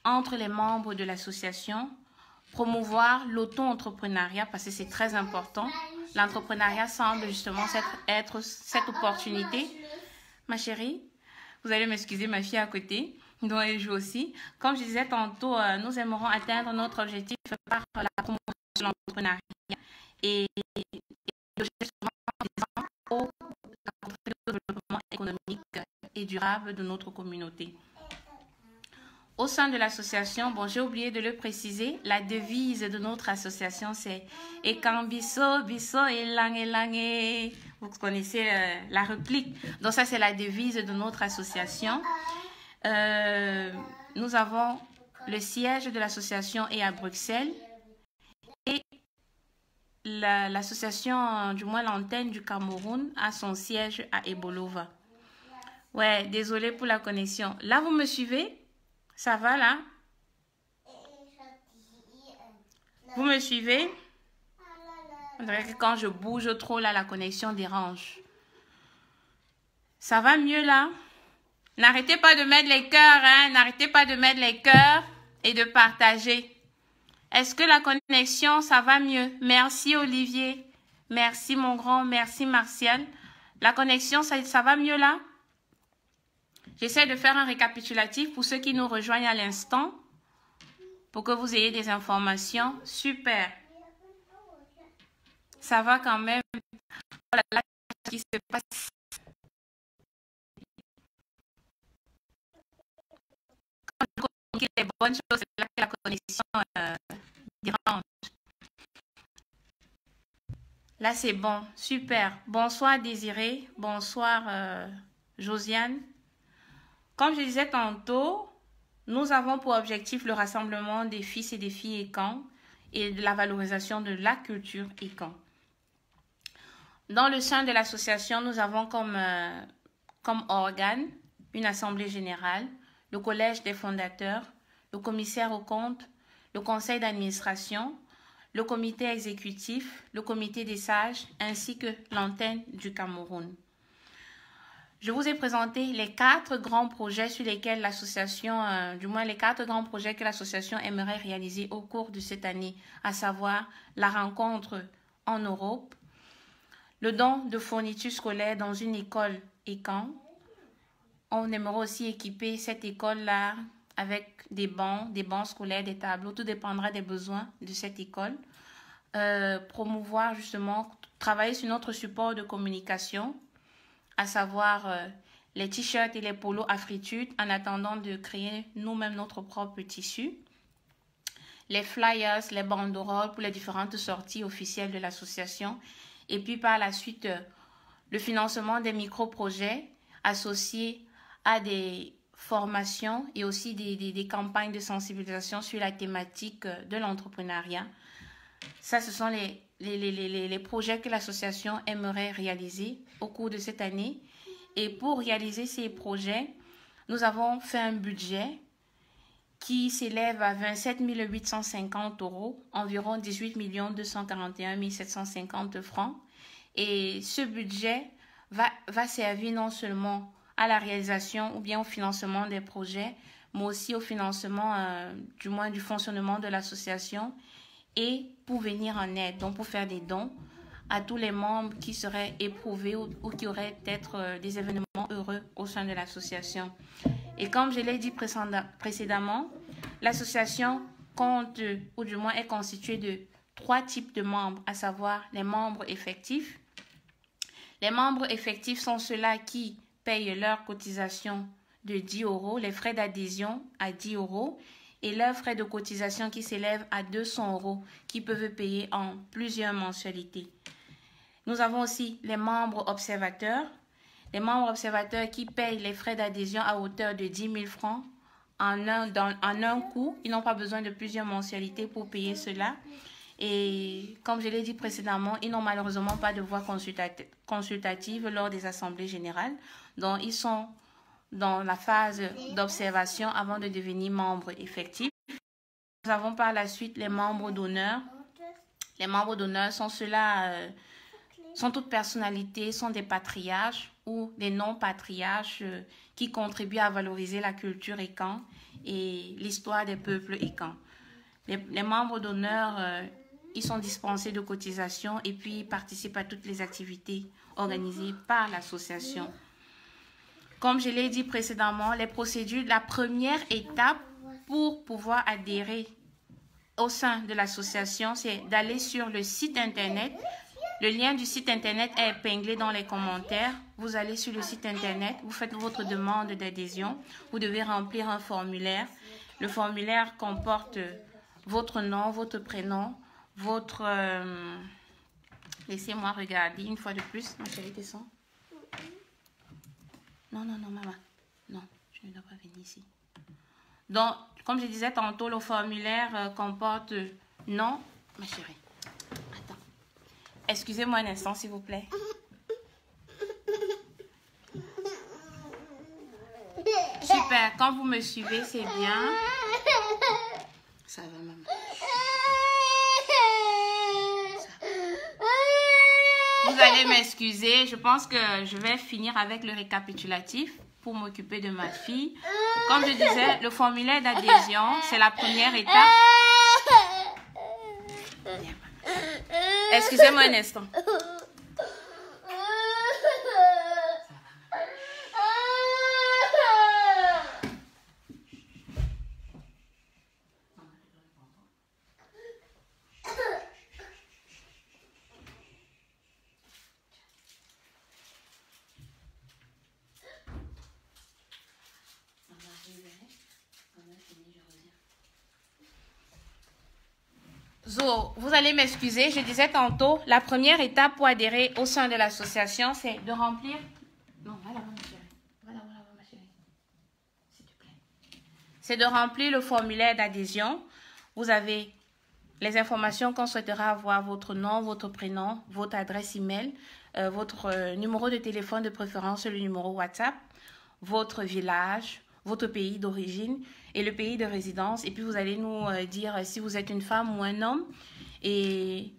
entre les membres de l'association, promouvoir l'auto-entrepreneuriat parce que c'est très important. L'entrepreneuriat semble justement être cette opportunité. Ma chérie, vous allez m'excuser, ma fille à côté, dont elle joue aussi. Comme je disais tantôt, nous aimerons atteindre notre objectif par la promotion de l'entrepreneuriat et au développement économique et durable de notre communauté. Au sein de l'association, bon, j'ai oublié de le préciser, la devise de notre association, c'est « Ekan biso, biso, elang, elang ». Vous connaissez la réplique. Donc ça, c'est la devise de notre association. Nous avons le siège de l'association est à Bruxelles et l'association, du moins l'antenne du Cameroun, a son siège à Ebolova. Ouais, désolé pour la connexion. Là, vous me suivez? Ça va là? Vous me suivez? On dirait que quand je bouge trop là, la connexion dérange. Ça va mieux là? N'arrêtez pas de mettre les cœurs, hein? N'arrêtez pas de mettre les cœurs et de partager. Est-ce que la connexion, ça va mieux? Merci Olivier. Merci mon grand. Merci Martial. La connexion, ça va mieux là? J'essaie de faire un récapitulatif pour ceux qui nous rejoignent à l'instant, pour que vous ayez des informations. Super. Ça va quand même. Oh là là, ce qui se passe. Quand je communique les bonnes choses, c'est là que la connexion dérange. Là, c'est bon. Super. Bonsoir Désiré. Bonsoir Josiane. Comme je disais tantôt, nous avons pour objectif le rassemblement des fils et des filles écan et de la valorisation de la culture écan. Dans le sein de l'association, nous avons comme organe une assemblée générale, le collège des fondateurs, le commissaire aux comptes, le conseil d'administration, le comité exécutif, le comité des sages ainsi que l'antenne du Cameroun. Je vous ai présenté les 4 grands projets sur lesquels l'association, du moins les 4 grands projets que l'association aimerait réaliser au cours de cette année, à savoir la rencontre en Europe, le don de fournitures scolaires dans une école écan. On aimerait aussi équiper cette école-là avec des bancs scolaires, des tableaux, tout dépendra des besoins de cette école. Promouvoir justement, travailler sur notre support de communication, à savoir les t-shirts et les polos Afritude en attendant de créer nous-mêmes notre propre tissu. Les flyers, les banderoles pour les différentes sorties officielles de l'association. Et puis par la suite, le financement des micro-projets associés à des formations et aussi des campagnes de sensibilisation sur la thématique de l'entrepreneuriat. Ça, ce sont les projets que l'association aimerait réaliser au cours de cette année. Et pour réaliser ces projets, nous avons fait un budget qui s'élève à 27 850 €, environ 18 241 750 francs. Et ce budget va servir non seulement à la réalisation ou bien au financement des projets, mais aussi au financement du fonctionnement de l'association et pour venir en aide, donc pour faire des dons à tous les membres qui seraient éprouvés ou qui auraient peut-être des événements heureux au sein de l'association. Et comme je l'ai dit précédemment, l'association compte, ou du moins est constituée de 3 types de membres, à savoir les membres effectifs. Les membres effectifs sont ceux-là qui payent leur cotisation de 10 €, les frais d'adhésion à 10 € et leurs frais de cotisation qui s'élèvent à 200 € qui peuvent payer en plusieurs mensualités. Nous avons aussi les membres observateurs. Les membres observateurs qui payent les frais d'adhésion à hauteur de 10 000 francs en un coup. Ils n'ont pas besoin de plusieurs mensualités pour payer cela. Et comme je l'ai dit précédemment, ils n'ont malheureusement pas de voix consultative lors des assemblées générales. Donc, ils sont dans la phase d'observation avant de devenir membres effectifs. Nous avons par la suite les membres d'honneur. Les membres d'honneur sont ceux-là, sont toutes personnalités, sont des patriarches ou des non-patriarches qui contribuent à valoriser la culture écan et l'histoire des peuples écan. Les membres d'honneur, ils sont dispensés de cotisation et puis ils participent à toutes les activités organisées par l'association. Comme je l'ai dit précédemment, les procédures, la première étape pour pouvoir adhérer au sein de l'association, c'est d'aller sur le site internet Le lien du site internet est épinglé dans les commentaires. Vous allez sur le site internet, vous faites votre demande d'adhésion. Vous devez remplir un formulaire. Le formulaire comporte votre nom, votre prénom, votre... Laissez-moi regarder une fois de plus. Ma chérie, descends. Non, non, non, maman. Non, je ne dois pas venir ici. Donc, comme je disais tantôt, le formulaire comporte nom. Ma chérie, attends. Excusez-moi un instant, s'il vous plaît. Super, quand vous me suivez, c'est bien. Ça va, maman. Vous allez m'excuser, je pense que je vais finir avec le récapitulatif pour m'occuper de ma fille. Comme je disais, le formulaire d'adhésion, c'est la première étape. Excusez-moi un instant. So, vous allez m'excuser, je disais tantôt, la première étape pour adhérer au sein de l'association, c'est de remplir... Non, voilà, ma chérie. Voilà, ma chérie. S'il te plaît. C'est de remplir le formulaire d'adhésion. Vous avez les informations qu'on souhaitera avoir, votre nom, votre prénom, votre adresse email, votre numéro de téléphone de préférence, le numéro WhatsApp, votre village, votre pays d'origine et le pays de résidence. Et puis, vous allez nous dire si vous êtes une femme ou un homme et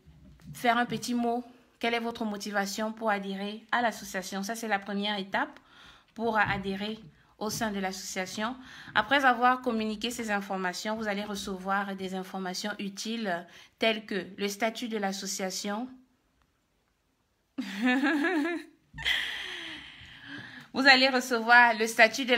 faire un petit mot. Quelle est votre motivation pour adhérer à l'association? Ça, c'est la première étape pour adhérer au sein de l'association. Après avoir communiqué ces informations, vous allez recevoir des informations utiles telles que le statut de l'association. Vous allez recevoir le statut de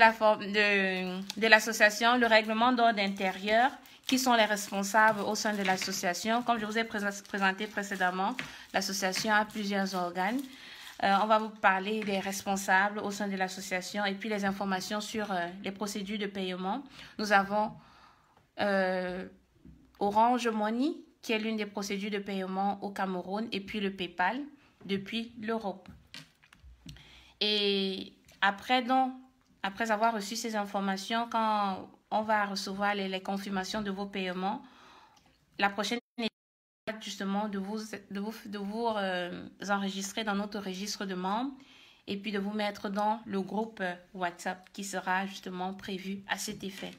l'association, le règlement d'ordre intérieur, qui sont les responsables au sein de l'association. Comme je vous ai présenté précédemment, l'association a plusieurs organes. On va vous parler des responsables au sein de l'association et puis les informations sur les procédures de paiement. Nous avons Orange Money, qui est l'une des procédures de paiement au Cameroun, et puis le PayPal depuis l'Europe. Et après avoir reçu ces informations, quand on va recevoir les confirmations de vos paiements, la prochaine étape justement de vous enregistrer dans notre registre de membres et puis de vous mettre dans le groupe WhatsApp qui sera justement prévu à cet effet.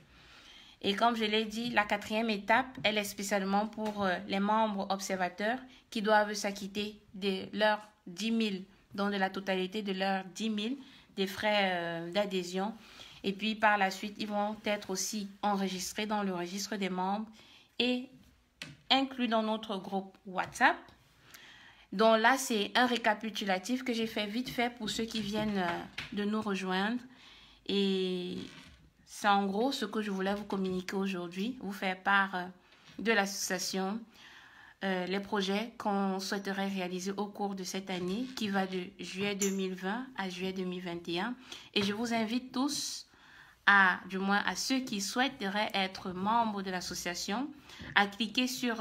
Et comme je l'ai dit, la quatrième étape, elle est spécialement pour les membres observateurs qui doivent s'acquitter de leurs 10 000, donc de la totalité de leurs 10 000, des frais d'adhésion. Et puis par la suite, ils vont être aussi enregistrés dans le registre des membres et inclus dans notre groupe WhatsApp. Donc là, c'est un récapitulatif que j'ai fait vite fait pour ceux qui viennent de nous rejoindre. Et c'est en gros ce que je voulais vous communiquer aujourd'hui, vous faire part de l'association, les projets qu'on souhaiterait réaliser au cours de cette année qui va de juillet 2020 à juillet 2021. Et je vous invite tous, du moins à ceux qui souhaiteraient être membres de l'association, à cliquer sur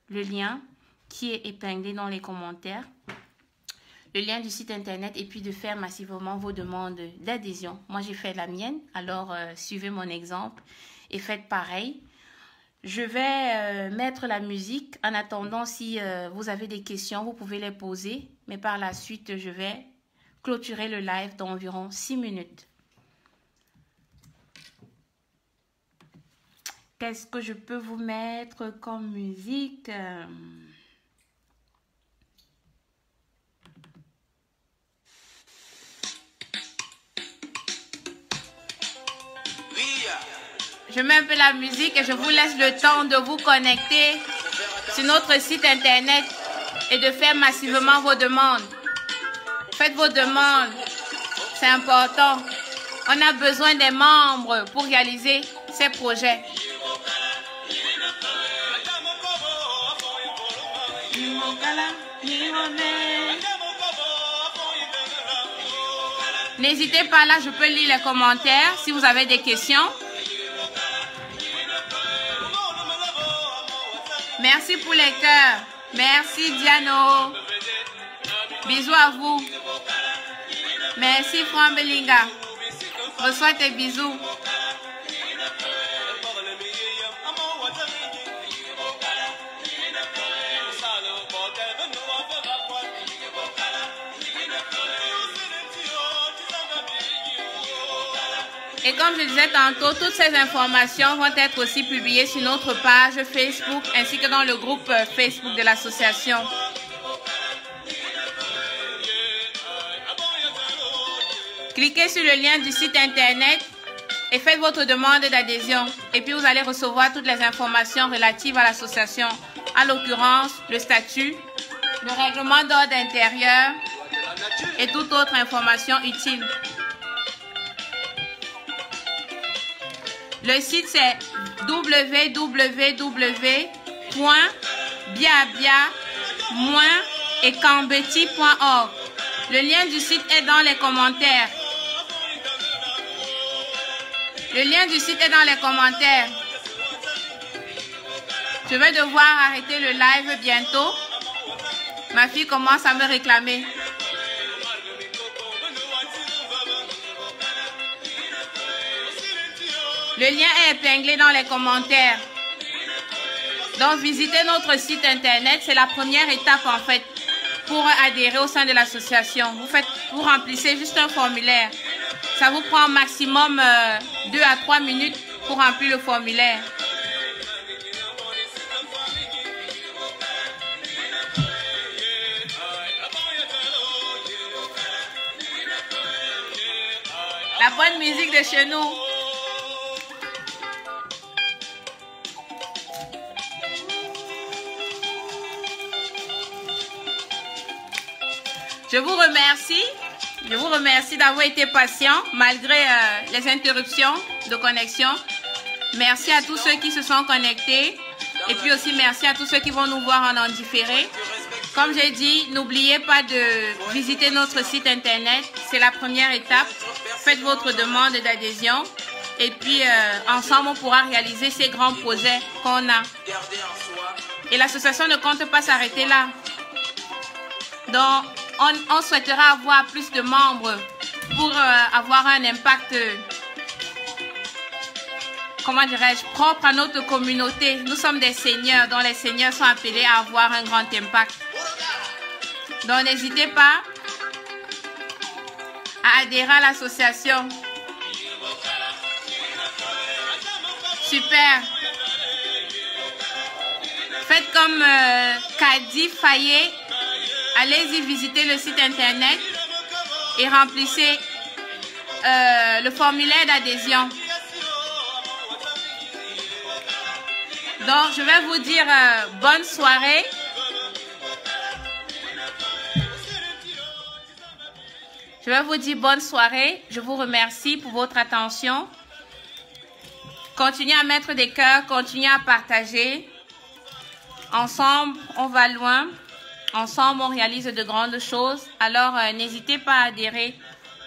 le lien qui est épinglé dans les commentaires, le lien du site internet, et puis de faire massivement vos demandes d'adhésion. Moi, j'ai fait la mienne, alors suivez mon exemple et faites pareil. Je vais mettre la musique. En attendant, si vous avez des questions, vous pouvez les poser. Mais par la suite, je vais clôturer le live d'environ 6 minutes. Qu'est-ce que je peux vous mettre comme musique? Je mets un peu la musique et je vous laisse le temps de vous connecter sur notre site internet et de faire massivement vos demandes. Faites vos demandes, c'est important. On a besoin des membres pour réaliser ces projets. N'hésitez pas, là je peux lire les commentaires si vous avez des questions. Merci pour les cœurs. Merci Diano. Bisous à vous. Merci Fran Belinga. Reçois tes bisous. Et comme je disais tantôt, toutes ces informations vont être aussi publiées sur notre page Facebook ainsi que dans le groupe Facebook de l'association. Cliquez sur le lien du site internet et faites votre demande d'adhésion. Et puis vous allez recevoir toutes les informations relatives à l'association, à l'occurrence le statut, le règlement d'ordre intérieur et toute autre information utile. Le site c'est www.biabia-ekambeti.org. Le lien du site est dans les commentaires. Le lien du site est dans les commentaires. Je vais devoir arrêter le live bientôt. Ma fille commence à me réclamer. Le lien est épinglé dans les commentaires. Donc, visitez notre site internet. C'est la première étape, en fait, pour adhérer au sein de l'association. Vous remplissez juste un formulaire. Ça vous prend maximum 2 à 3 minutes pour remplir le formulaire. La bonne musique de chez nous. Je vous remercie. Je vous remercie d'avoir été patient malgré les interruptions de connexion. Merci à tous ceux qui se sont connectés. Et puis aussi merci à tous ceux qui vont nous voir en différé. Comme j'ai dit, n'oubliez pas de visiter notre site internet. C'est la première étape. Faites votre demande d'adhésion. Et puis ensemble, on pourra réaliser ces grands projets qu'on a. Et l'association ne compte pas s'arrêter là. Donc, on souhaitera avoir plus de membres pour avoir un impact, comment dirais-je, propre à notre communauté. Nous sommes des seigneurs, dont les seigneurs sont appelés à avoir un grand impact. Donc, n'hésitez pas à adhérer à l'association. Super. Faites comme Kadi Fayet. Allez-y visiter le site internet et remplissez le formulaire d'adhésion. Donc, je vais vous dire bonne soirée. Je vais vous dire bonne soirée. Je vous remercie pour votre attention. Continuez à mettre des cœurs, continuez à partager. Ensemble, on va loin. Ensemble, on réalise de grandes choses. Alors, n'hésitez pas à adhérer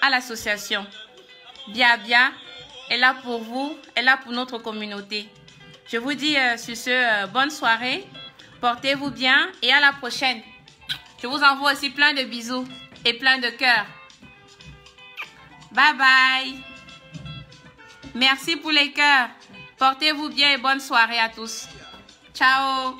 à l'association. Biabia est là pour vous, est là pour notre communauté. Je vous dis sur ce, bonne soirée. Portez-vous bien et à la prochaine. Je vous envoie aussi plein de bisous et plein de cœurs. Bye bye. Merci pour les cœurs. Portez-vous bien et bonne soirée à tous. Ciao.